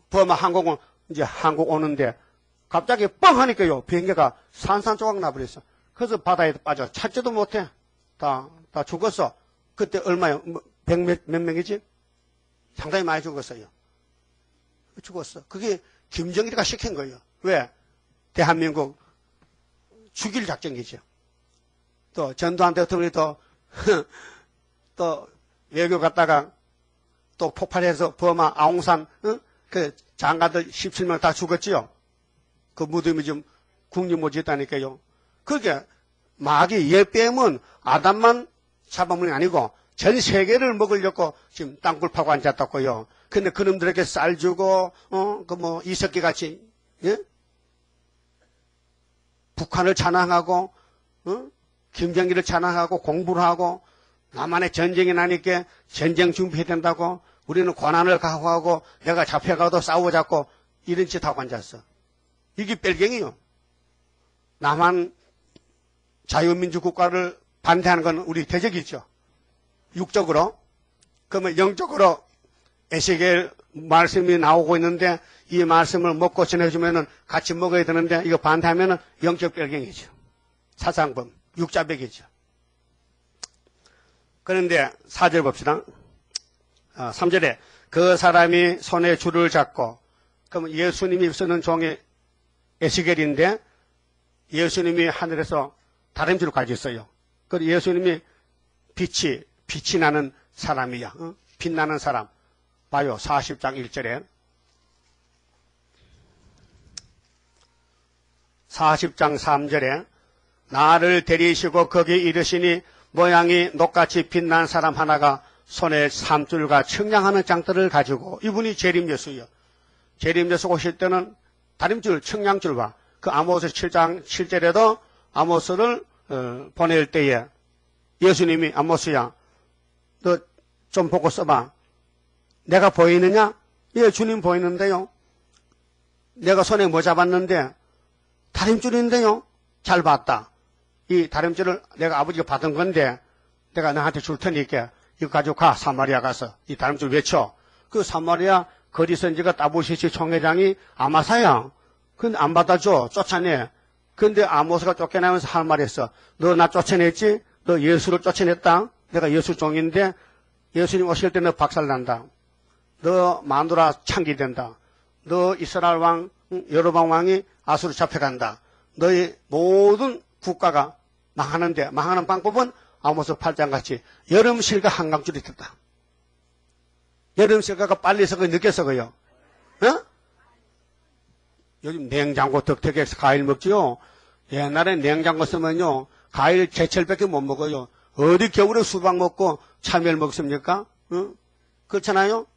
버마 항공을 이제 한국 오는데 갑자기 뻥 하니까요. 비행기가 산산조각 나버렸어. 그래서 바다에 빠져. 찾지도 못해. 다 죽었어. 그때 얼마요? 몇 명이지? 상당히 많이 죽었어요. 죽었어. 그게 김정일이가 시킨 거예요. 왜? 대한민국 죽일 작전이죠. 또 전두환 대통령이 또 외교 갔다가 또 폭발해서 버마 아웅산 그 장관들 17명 다 죽었지요. 그 무덤이 좀 국립모지했다니까요. 그게 마귀 얘 빼면 아담만 잡아먹는 게 아니고 전 세계를 먹으려고 지금 땅굴 파고 앉았다고요. 근데 그놈들에게 쌀 주고 그 뭐 이석기 같이 예? 북한을 찬양하고, 김정일을 찬양하고 공부를 하고, 남한에 전쟁이 나니까 전쟁 준비해야 된다고, 우리는 고난을 각오하고 내가 잡혀가도 싸우자고 이런 짓 하고 앉았어. 이게 뺄갱이요. 남한 자유민주 국가를 반대하는 건 우리 대적이죠. 육적으로. 그러면 영적으로 에스겔 말씀이 나오고 있는데 이 말씀을 먹고 전해주면은 같이 먹어야 되는데 이거 반대하면은 영적 뺄갱이죠. 사상범, 육자백이죠. 그런데 4절 봅시다. 3절에 그 사람이 손에 줄을 잡고, 그러면 예수님이 쓰는 종이 에스겔인데 예수님이 하늘에서 다림줄을 가지고 있어요. 그리고 예수님이 빛이 나는 사람이야. 빛나는 사람. 봐요. 40장 1절에. 40장 3절에 나를 데리시고 거기 이르시니 모양이 녹같이 빛난 사람 하나가 손에 삼줄과 청량하는 장들을 가지고, 이분이 재림 예수예요. 재림 예수 오실 때는 다림줄, 청량줄과 그 아모스 7장 7절에도 아모스를 보낼 때에 예수님이 아모스야, 너 좀 보고 써봐. 내가 보이느냐? 예, 주님 보이는데요. 내가 손에 뭐 잡았는데? 다림줄인데요. 잘 봤다. 이 다림줄을 내가 아버지가 받은 건데 내가 너한테 줄 테니까 이거 가지고 가. 사마리아 가서 이 다림줄 외쳐. 그 사마리아 거리선지가 따부시치 총회장이 아마사야. 근데 안 받아줘. 쫓아내. 근데 아모스가 쫓겨나면서 할 말이 있어. 너 나 쫓아냈지? 너 예수를 쫓아냈다. 내가 예수 종인데 예수님 오실 때 너 박살난다. 너 마누라 창기된다. 너 이스라엘 왕 여로방 왕이 아수르 잡혀간다. 너희 모든 국가가 망하는데 망하는 방법은 아모스 8장같이 여름실과 한강줄이 됐다. 여름실과가 빨리 썩어요? 늦게 썩어요? 어? 요즘 냉장고 덕택에서 과일 먹지요. 옛날에 냉장고 쓰면요 과일 제철밖에 못 먹어요. 어디 겨울에 수박 먹고 참외 먹습니까? 그렇잖아요?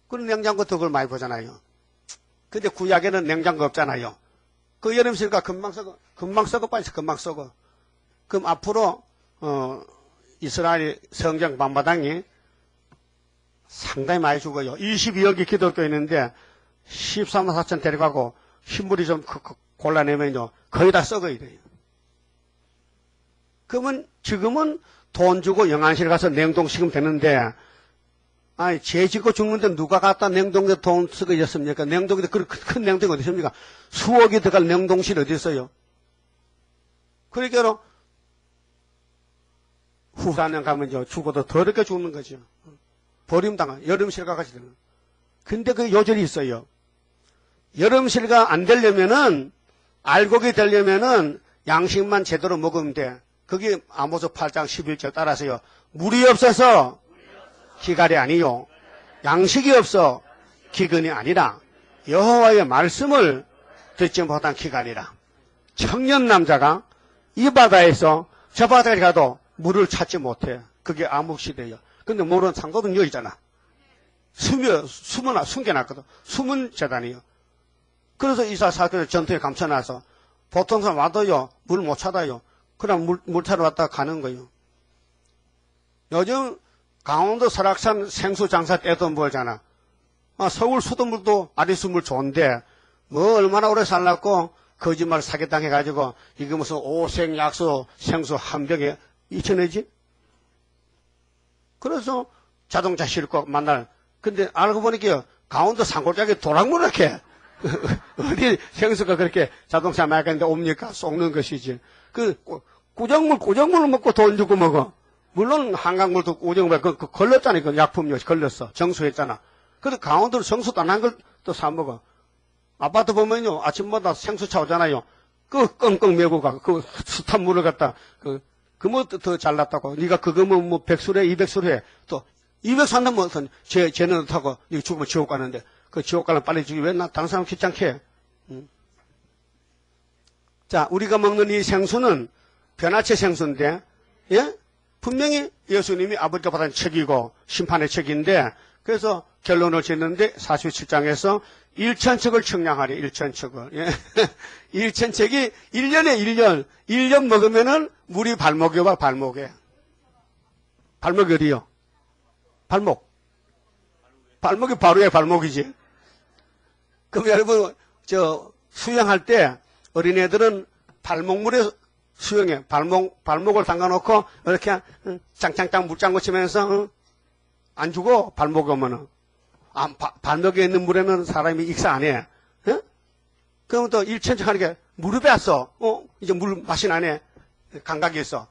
그런 냉장고 덕을 많이 보잖아요. 근데 구약에는 냉장고 없잖아요. 그 여름실과 금방 썩어 빨리 금방 썩어. 그럼 앞으로 이스라엘 성경 밤마당이 상당히 많이 죽어요. 22억이 기독교 있는데 13만 4천 데려가고 흰물이 좀 골라내면요 거의 다 썩어야 돼요. 그러면 지금은 돈 주고 영안실 가서 냉동시키면 되는데, 아니 죄 짓고 죽는데 누가 갖다 냉동에 돈 쓰고 있었습니까? 냉동에 큰 냉동이 어디 있습니까? 수억이 들어갈 냉동실 어디 있어요? 그러니까 후사년 가면 죽어도 더럽게 죽는 거죠. 버림당한 여름실과 같이 되는. 근데 그 요절이 있어요. 여름실과 안 되려면은 알곡이 되려면은 양식만 제대로 먹으면 돼. 그게 아모스 8장 11절 따라서요. 물이 없어서 기갈이 아니요. 양식이 없어 기근이 아니라 여호와의 말씀을 듣지 못한 기갈이라. 청년 남자가 이 바다에서 저 바다에 가도 물을 찾지 못해. 그게 암흑시대예요. 근데 물은 상도는 여기잖아. 숨겨놨거든. 숨은 재단이요. 그래서 이사 사건을 전투에 감춰놔서 보통 사람 와도요 물 못 찾아요. 그럼 물 타러 왔다가 가는 거예요. 요즘 강원도 설악산 생수 장사 때도 멀잖아. 서울 수돗물도 아리수물 좋은데 뭐 얼마나 오래 살랐고 거짓말 사기당해가지고 이게 무슨 오색약수 생수 한 병에 2,000원이지? 그래서 자동차 싣고 만날. 근데 알고 보니까 강원도 산골짜기 도락물 이렇게 어디 생수가 그렇게 자동차 마약하는데 옵니까? 속는 것이지. 그 꾸정물을 먹고 돈 주고 먹어. 물론 한강물도 꾸정물 걸렸잖아. 그 약품료 걸렸어. 정수했잖아. 그래도 강원도는 정수도 안 한 걸 또 사 먹어. 아파트 보면요 아침마다 생수차 오잖아요. 그 끙끙 메고 가. 그 숱한 물을 갖다 그 뭐 더 잘났다고. 네가 그거 뭐 100수래 200수래 또 200 산다면 쟤는 타고 이거 죽으면 지옥 가는데 그 지옥 가면 빨리 죽이 왜 나 다른 사람 귀찮게 해. 자, 우리가 먹는 이 생수는 변화체 생수인데, 예? 분명히 예수님이 아버지가 받은 책이고 심판의 책인데, 그래서 결론을 짓는데 47장에서 1,000척을 측량하래. 1,000척을. 예. 1,000척이 1년에 1년 먹으면은 물이 발목에 와. 발목에. 발목이 어디요? 발목. 발목이 바로야. 발목이지. 그럼 여러분 수영할 때 어린애들은 발목물에 수영해. 발목을 담가놓고 이렇게 짱짱짱 물장구 치면서 안 죽어. 발목에 오면은. 발목에 있는 물에는 사람이 익사 안 해. 예? 그럼 또 1,000척 하니까 무릎에 왔어. 이제 물 맛이 나네. 감각이 있어.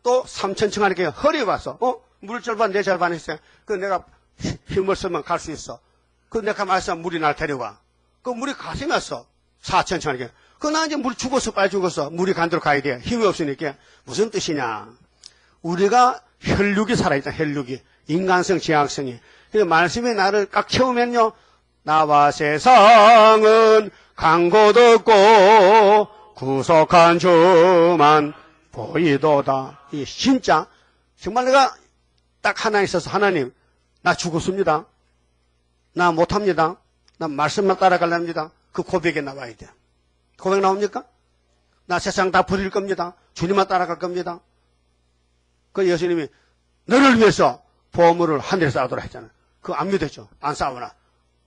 또 3,000척 하니까 허리에 왔어. 물 절반 내 절반 있어. 내가 힘을 쓰면 갈 수 있어. 내가 말씀 물이 날 데려와. 물이 가슴에 왔어. 4,000척 하니까. 나 이제 물 죽었어. 빨리 죽었어. 물이 간대로 가야 돼. 힘이 없으니까. 무슨 뜻이냐. 우리가 혈육이 살아있다. 혈육이. 인간성, 지향성이. 말씀이 나를 꽉 채우면요. 나와 세상은 강고 덥고 구속한 주만 보이도다. 이 진짜 정말 내가 딱 하나 있어서 하나님 나 죽었습니다. 나 못합니다. 나 말씀만 따라가렵니다. 그 고백에 나와야 돼. 고백 나옵니까? 나 세상 다 버릴 겁니다. 주님만 따라갈 겁니다. 그 예수님이 너를 위해서 보물을 하늘에 쌓아두라 했잖아요. 그거 안 믿었죠. 안 쌓으나.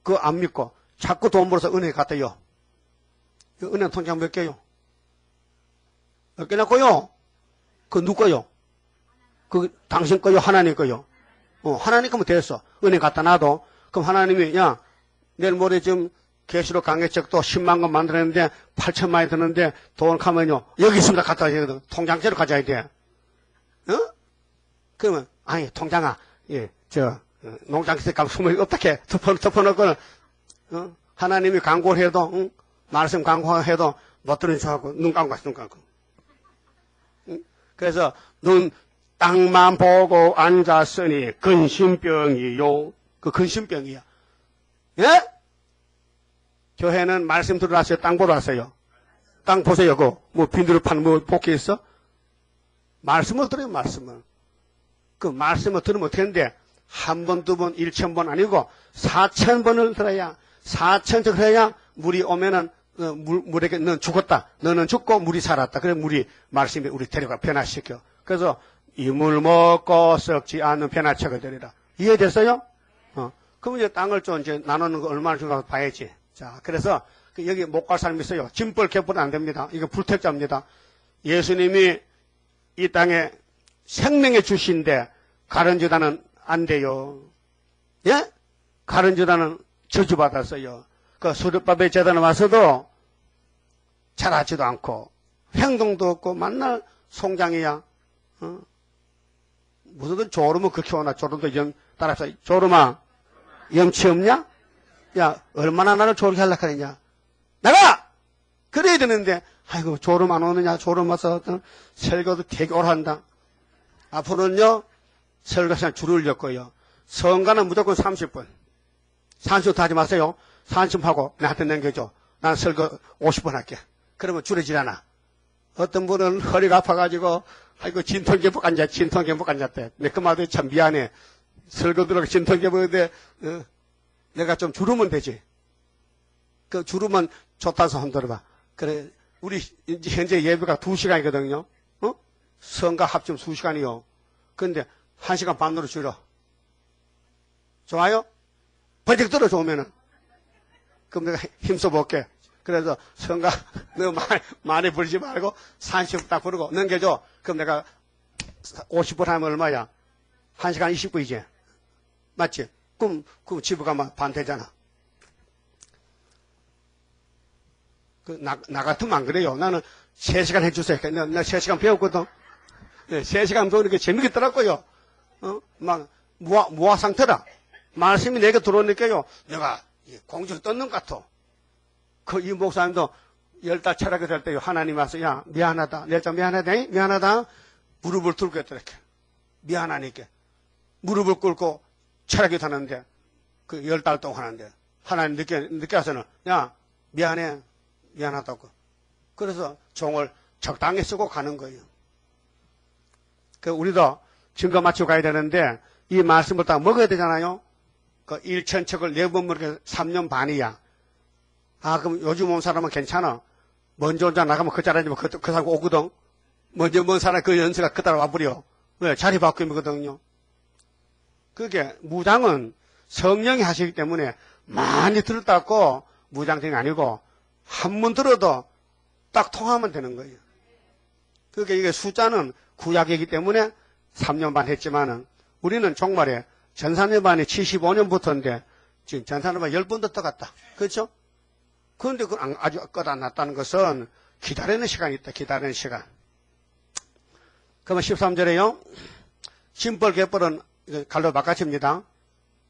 그거 안 믿고 자꾸 돈 벌어서 은행에 갔다요. 은행 통장 몇 개요? 몇 개나 거요? 그거 누구 거요? 그 당신 거요? 하나님 거요? 하나님 거면 됐어. 은행 갖다 놔도. 그럼 하나님이 야 내일 모레 지금 계시록 강해책도 10만 건 만들었는데 8천만이 드는데 돈 가면요. 여기 있습니다. 갖다 줘야 되거든. 통장째로 가져야 돼. 그러면 아니 통장아 농장에서 가면 숨을 어떻게 덮어놓고는 하나님이 광고를 해도 말씀 광고해도 못 들은 척하고 눈 감고 갔어. 눈 감고. 그래서 눈 땅만 보고 앉았으니 근심병이요. 그 근심병이야. 예? 교회는 말씀 들으러 왔어요? 땅 보러 왔어요? 땅 보세요. 빈들을 파는 복귀 있어? 말씀을 들어요. 말씀을. 그 말씀을 들으면 되는데 한 번, 두 번, 1,000번 아니고 4,000번을 들어야 4,000척 해야 물이 오면은 물에게 너는 죽었다. 너는 죽고 물이 살았다. 그래 물이 말씀이 우리 데려가 변화시켜. 그래서 이 물 먹고 썩지 않는 변화책을 드리라. 이해됐어요? 그럼 이제 땅을 좀 이제 나누는 거 얼마나 중요한가 봐야지. 자, 그래서 여기 못 갈 사람이 있어요. 짐벌 개뿔은 안 됩니다. 이거 불택자입니다. 예수님이 이 땅에 생명의 주신데 가른주다는 안 돼요. 예? 가른주다는 저주받았어요. 그 수렵밥에 재단에 와서도 잘하지도 않고 행동도 없고 만날 송장이야. 무슨 조름은 그렇게 오나. 조름도 따라서 조름아 염치 없냐? 야 얼마나 나를 조르게 하려고 하느냐. 나가! 그래야 되는데 아이고 조름 안 오느냐. 조름 와서 설교도 되게 오래 한다. 앞으로는요 설교시간 줄을 엮어요. 성가는 무조건 30분. 30분 하지 마세요. 30분하고 나한테 남겨줘. 난 설교 50분 할게. 그러면 줄어지잖아. 어떤 분은 허리가 아파가지고 아이고 진통제복 앉았대. 진통제복 앉았대. 내 그 말도 참 미안해. 설교 들어가 진통제복인데 내가 좀 줄으면 되지. 그 줄으면 좋다서 한번 들어봐. 그래 우리 현재 예배가 2시간이거든요. 성가 합치면 2시간이요. 그런데 1시간 반으로 줄여. 좋아요? 버쩍 들어주면은. 그럼 내가 힘써 볼게. 그래서 성가 너무 많이 부르지 말고 30분 딱 부르고 넘겨줘. 그럼 내가 50분 하면 얼마야? 1시간 20분이지. 맞지? 그럼 집에 가면 반 되잖아. 나 같으면 안 그래요. 나는 3시간 해주세요. 나 3시간 배웠거든. 네, 3시간 배우는 게 재밌겠더라고요. 막, 무화 상태라. 말씀이 내게 들어오니까요. 내가 공중에 떴는 것 같아. 이 목사님도 10달 철학이 될 때요. 하나님 와서, 야, 미안하다. 내가 미안하다. 미안하다. 무릎을 들고 했더라. 미안하니까. 무릎을 꿇고 철학이 타는데, 10달 동안 하는데, 하나님 늦게 와서는, 야, 미안해. 미안하다고. 그래서 종을 적당히 쓰고 가는 거예요. 우리도 증거 맞추고 가야 되는데, 이 말씀을 다 먹어야 되잖아요. 그 1천척을 4번 먹게 3년 반이야. 아, 그럼 요즘 온 사람은 괜찮아. 먼저 혼자 나가면 그 자리에 그 사람 오거든. 먼저 먼 사람 그 연수가 그 따라 와버려. 왜? 자리 바뀌거든요. 그게 무당은 성령이 하시기 때문에 많이 들었다고 무당생이 아니고 한 번 들어도 딱 통하면 되는 거예요. 그러니까 이게 숫자는 구약이기 때문에 3년 반 했지만은 우리는 종말에 전산여반이 75년부터인데 지금 전산여반 10번도 떠갔다. 그렇죠? 그런데 그걸 아주 꺼다놨다는 것은 기다리는 시간이 있다. 기다리는 시간. 그러면 13절에요. 짐벌 갯벌은 갈로 바깥입니다.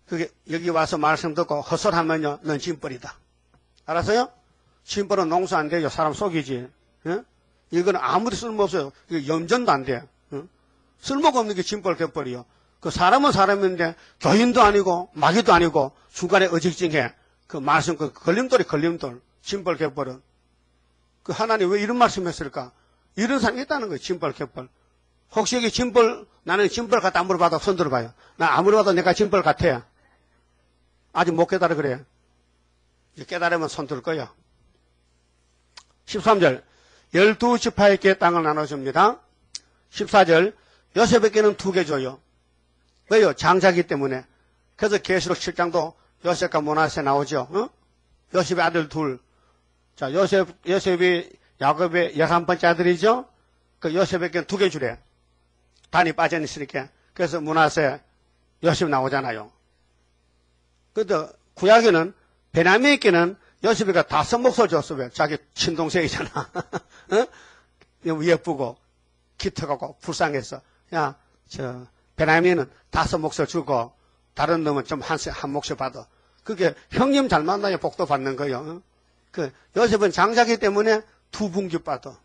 그게 여기 와서 말씀 듣고 헛소리하면요. 넌 짐벌이다. 알았어요? 짐벌은 농사 안 돼요. 사람 속이지. 예? 이거는 아무리 쓸모없어요. 이거 염전도 안 돼. 쓸모가 없는 게 짐벌 갯벌이요. 그 사람은 사람인데 교인도 아니고 마귀도 아니고 중간에 어직징해. 그 말씀 그 걸림돌이 걸림돌. 짐벌 갯벌은. 그 하나님 왜 이런 말씀했을까? 이런 사람이 있다는 거예요. 짐벌 갯벌. 혹시 여기 짐벌 나는 짐벌 같다 안 물어봐도 손 들어봐요. 나 아무리 봐도 내가 짐벌 같아. 아직 못 깨달아 그래. 이제 깨달으면 손 들 거예요. 13절 12지파에게 땅을 나눠줍니다. 14절 요셉에게는 2개 줘요. 왜요? 장자기 때문에. 그래서 계시록 7장도 요셉과 므낫세 나오죠. 어? 요셉의 아들 둘. 자, 요셉이 야곱의 11번째 아들이죠. 그 요셉에게는 2개 주래. 단이 빠져있으니까. 그래서 므낫세 요셉 나오잖아요. 그래도 구약에는 베냐민에게는 요셉이가 5몫을 줬어. 왜? 자기 친동생이잖아. 어? 너무 예쁘고 기특하고 불쌍해서 야, 베냐민은 5몫을 주고 다른 놈은 좀 한 몫을 받아. 그게 형님 잘 만나야 복도 받는 거예요. 어? 그 요셉은 장자기 때문에 2분기 받아.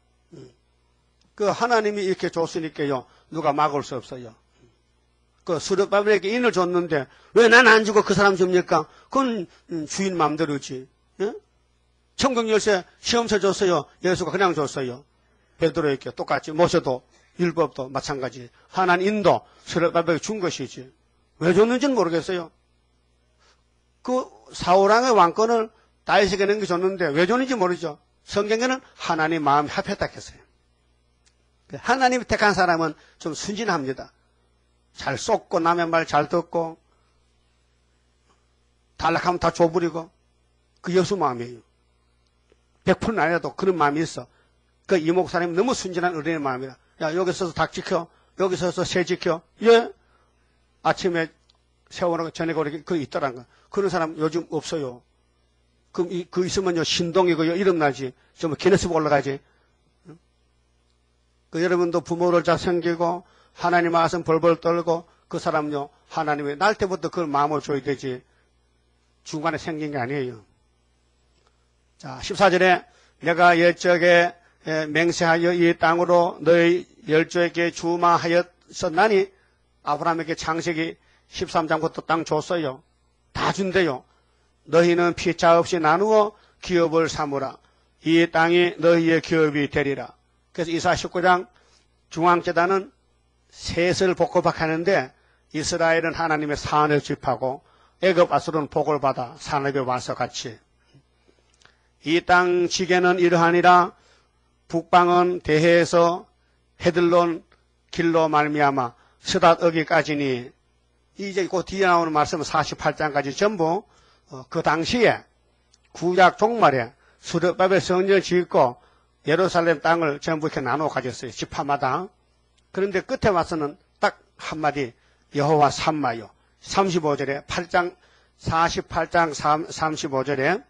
그 하나님이 이렇게 줬으니까요. 누가 막을 수 없어요. 그 스룹바벨에게 인을 줬는데 왜 난 안 주고 그 사람 줍니까? 그건 주인 마음대로지. 예? 천국 열쇠 시험서 줬어요. 예수가 그냥 줬어요. 베드로에게 똑같이 모세도 율법도 마찬가지. 하나님 인도 스룹바벨에게 준 것이지. 왜 줬는지는 모르겠어요. 그 사울왕의 왕권을 다윗에게 넘겨줬는데 왜 줬는지 모르죠. 성경에는 하나님 마음이 합했다 했어요. 하나님이 택한 사람은 좀 순진합니다. 잘 쏟고 남의 말 잘 듣고 탈락하면 다 줘버리고 그 예수 마음이에요. 100%는 아니라도 그런 마음이 있어. 그 이목사님이 너무 순진한 어린의 마음이라. 야 여기 서서 닭 지켜. 여기 서서 새 지켜. 예? 아침에 세워놓고 저녁에 오르게 그 있더란 거. 그런 사람 요즘 없어요. 그 있으면요 신동이고요 이름 나지. 좀 기네스북 올라가지. 그 여러분도 부모를 잘 섬기고 하나님 말씀 벌벌 떨고 그 사람요 하나님이 날 때부터 그걸 마음을 줘야 되지 중간에 생긴 게 아니에요. 자 14절에 내가 옛적에 맹세하여 이 땅으로 너희 열조에게 주마하였었나니 아브라함에게 창세기 13장부터 땅 줬어요. 다 준대요. 너희는 피차 없이 나누어 기업을 삼으라. 이 땅이 너희의 기업이 되리라. 그래서 이사 19장 중앙재단은 셋을 복업하는데 이스라엘은 하나님의 산을 집하고 애굽 아수르는 복을 받아 산업에 와서 같이 이 땅 지게는 이러하니라. 북방은 대해에서 헤들론 길로 말미암아 스닷 어기까지니 이제 그 뒤에 나오는 말씀은 48장까지 전부 그 당시에 구약 종말에 스룹바벨 성전을 짓고 예루살렘 땅을 전부 이렇게 나눠 가졌어요. 지파마다. 그런데 끝에 와서는 딱 한마디 여호와 삼마요. 35절에 48장 35절에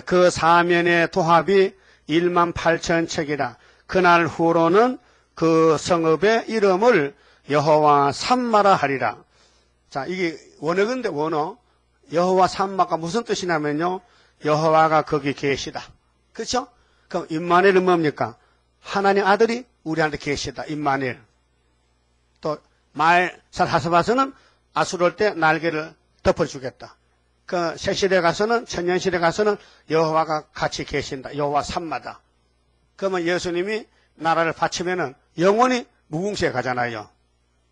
그 사면의 도합이 18,000척이라. 그날 후로는 그 성읍의 이름을 여호와 삼마라 하리라. 자, 이게 원어인데 원어. 여호와 삼마가 무슨 뜻이냐면요. 여호와가 거기 계시다. 그렇죠? 그럼 임마누엘은 뭡니까? 하나님 아들이 우리한테 계시다. 임마누엘. 또 말살 하스바스는 아수르 올 때 날개를 덮어주겠다. 그 새시대 가서는 천년시대 가서는 여호와가 같이 계신다. 여호와 삼마다. 그러면 예수님이 나라를 바치면은 영원히 무궁시에 가잖아요.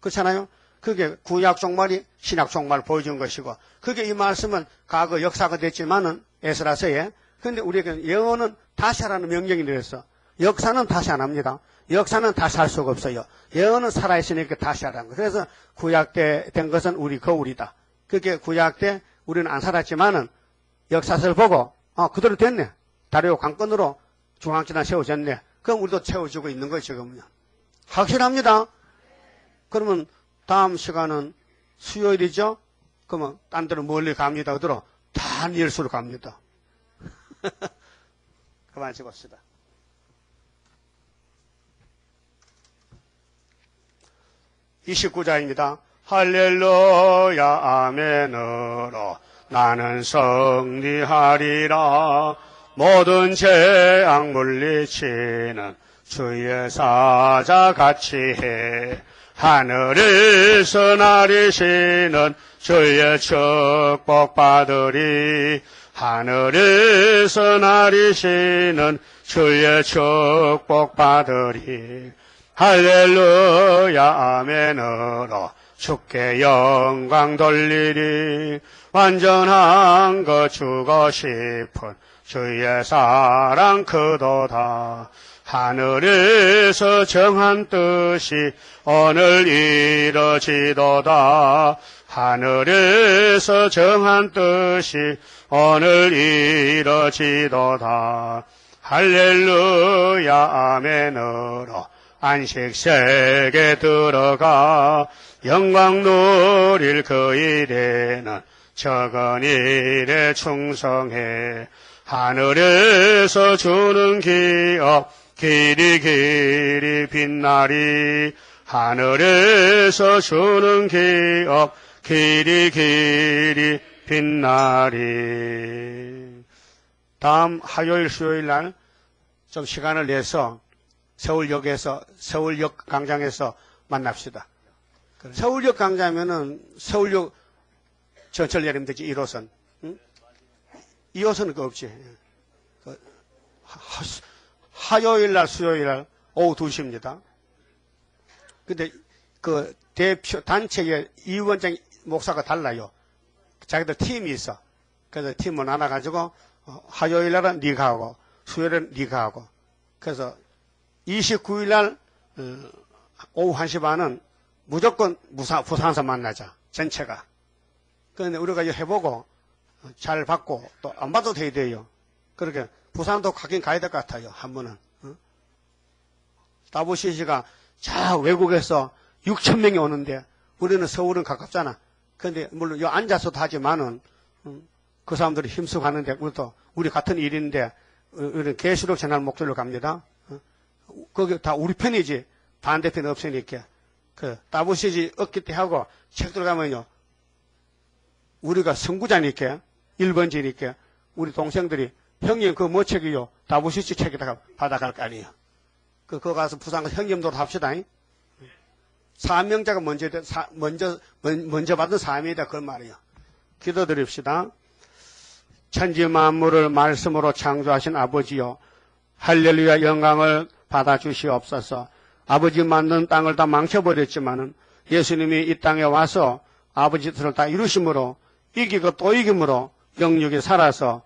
그렇잖아요? 그게 구약 종말이 신약 종말을 보여준 것이고, 그게 이 말씀은 과거 역사가 됐지만은 에스라서에, 근데 우리에게 영어는 다시 하라는 명령이 내렸어. 역사는 다시 안 합니다. 역사는 다시 할 수가 없어요. 영어는 살아있으니까 다시 하라는 거. 그래서 구약 때 된 것은 우리 거울이다. 그게 구약 때 우리는 안 살았지만은 역사서를 보고 그대로 됐네. 다리오 관건으로 중앙재단 세워졌네. 그럼 우리도 채워주고 있는 거예요, 지금은요. 확실합니다. 그러면 다음 시간은 수요일이죠? 그러면 딴 데로 멀리 갑니다. 그대로 다니엘서로 갑니다. 그만 찍읍시다. 29자입니다. 할렐루야 아멘으로 나는 승리하리라. 모든 재앙 물리치는 주의 사자같이 해. 하늘에서 나리시는 주의 축복 받으리. 하늘에서 나리시는 주의 축복 받으리. 할렐루야 아멘으로 주께 영광 돌리리. 완전한 것 주고 싶은 주의 사랑 크도다. 하늘에서 정한 뜻이 오늘 이루어지도다. 하늘에서 정한 뜻이 오늘 이루어지도다. 할렐루야 아멘으로 안식세계 들어가 영광 누릴 그 일에는 적은 일에 충성해. 하늘에서 주는 기업 길이 길이 빛나리. 하늘에서 주는 기업 길이 길이 빛나리. 다음 화요일 수요일 날 좀 시간을 내서 서울역에서 서울역 광장에서 만납시다. 서울역 광장이면은 서울역 전철 내리면 되지. 1호선. 응? 2호선은 그 없지. 화요일 날 수요일 날 오후 2시입니다. 근데 그 대표 단체의 위원장 목사가 달라요. 자기들 팀이 있어. 그래서 팀을 나눠가지고 화요일 날은 네가 하고 수요일은 네가 하고. 그래서 29일 날 오후 1시 반은 무조건 부산에서 만나자. 전체가. 그런데 우리가 이거 해보고 잘 받고 또 안 받아도 돼요. 그렇게 부산도 가긴 가야 될 것 같아요. 한 번은. WCC가 자 외국에서 6천 명이 오는데 우리는 서울은 가깝잖아. 그런데 물론 요 앉아서도 하지만은 그 사람들이 힘쓰고 하는데 우리 같은 일인데 우리는 계시록 전할 목적으로 갑니다. 거기 다 우리 편이지 반대편 없으니까. 그 WCC 얻기 때 하고 책 들어가면요. 우리가 선구자니까 1번지니까 우리 동생들이 형님 그 뭐 책이요? WCC 책에다가 받아갈 거 아니에요. 그거 가서 부산 가서 형님도 합시다. 사명자가 먼저 받은 사명이다 그 말이에요. 기도드립시다. 천지 만물을 말씀으로 창조하신 아버지요. 할렐루야 영광을 받아주시옵소서. 아버지 만든 땅을 다 망쳐버렸지만은 예수님이 이 땅에 와서 아버지 뜻을 다 이루심으로 이기고 또 이김으로 영육이 살아서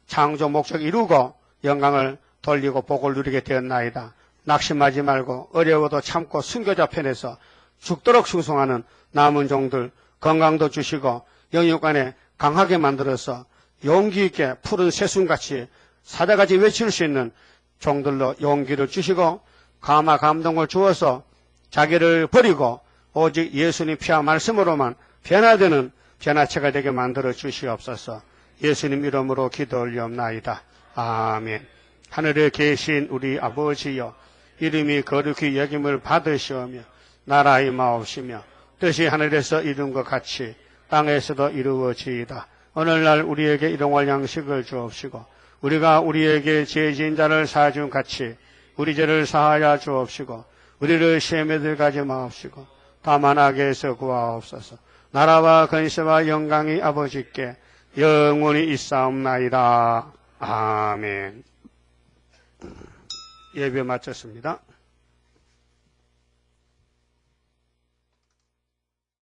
창조 목적 이루고 영광을 돌리고 복을 누리게 되었나이다. 낙심하지 말고 어려워도 참고 순교자 편에서 죽도록 충성하는 남은 종들 건강도 주시고 영육간에 강하게 만들어서 용기 있게 푸른 새순같이 사자같이 외칠 수 있는 종들로 용기를 주시고 감화 감동을 주어서 자기를 버리고 오직 예수님 피와 말씀으로만 변화되는 변화체가 되게 만들어 주시옵소서. 예수님 이름으로 기도 올리옵나이다. 아멘. 하늘에 계신 우리 아버지여 이름이 거룩히 여김을 받으시오며 나라 임하옵시며 뜻이 하늘에서 이룬 것 같이 땅에서도 이루어지이다. 오늘날 우리에게 일용할 양식을 주옵시고 우리가 우리에게 죄 지은 자를 사준 같이 우리 죄를 사하여 주옵시고 우리를 시험에 들어가지 마옵시고 다만 악에서 구하옵소서. 나라와 권세와 영광이 아버지께 영원히 있사옵나이다. 아멘. 예배 마쳤습니다.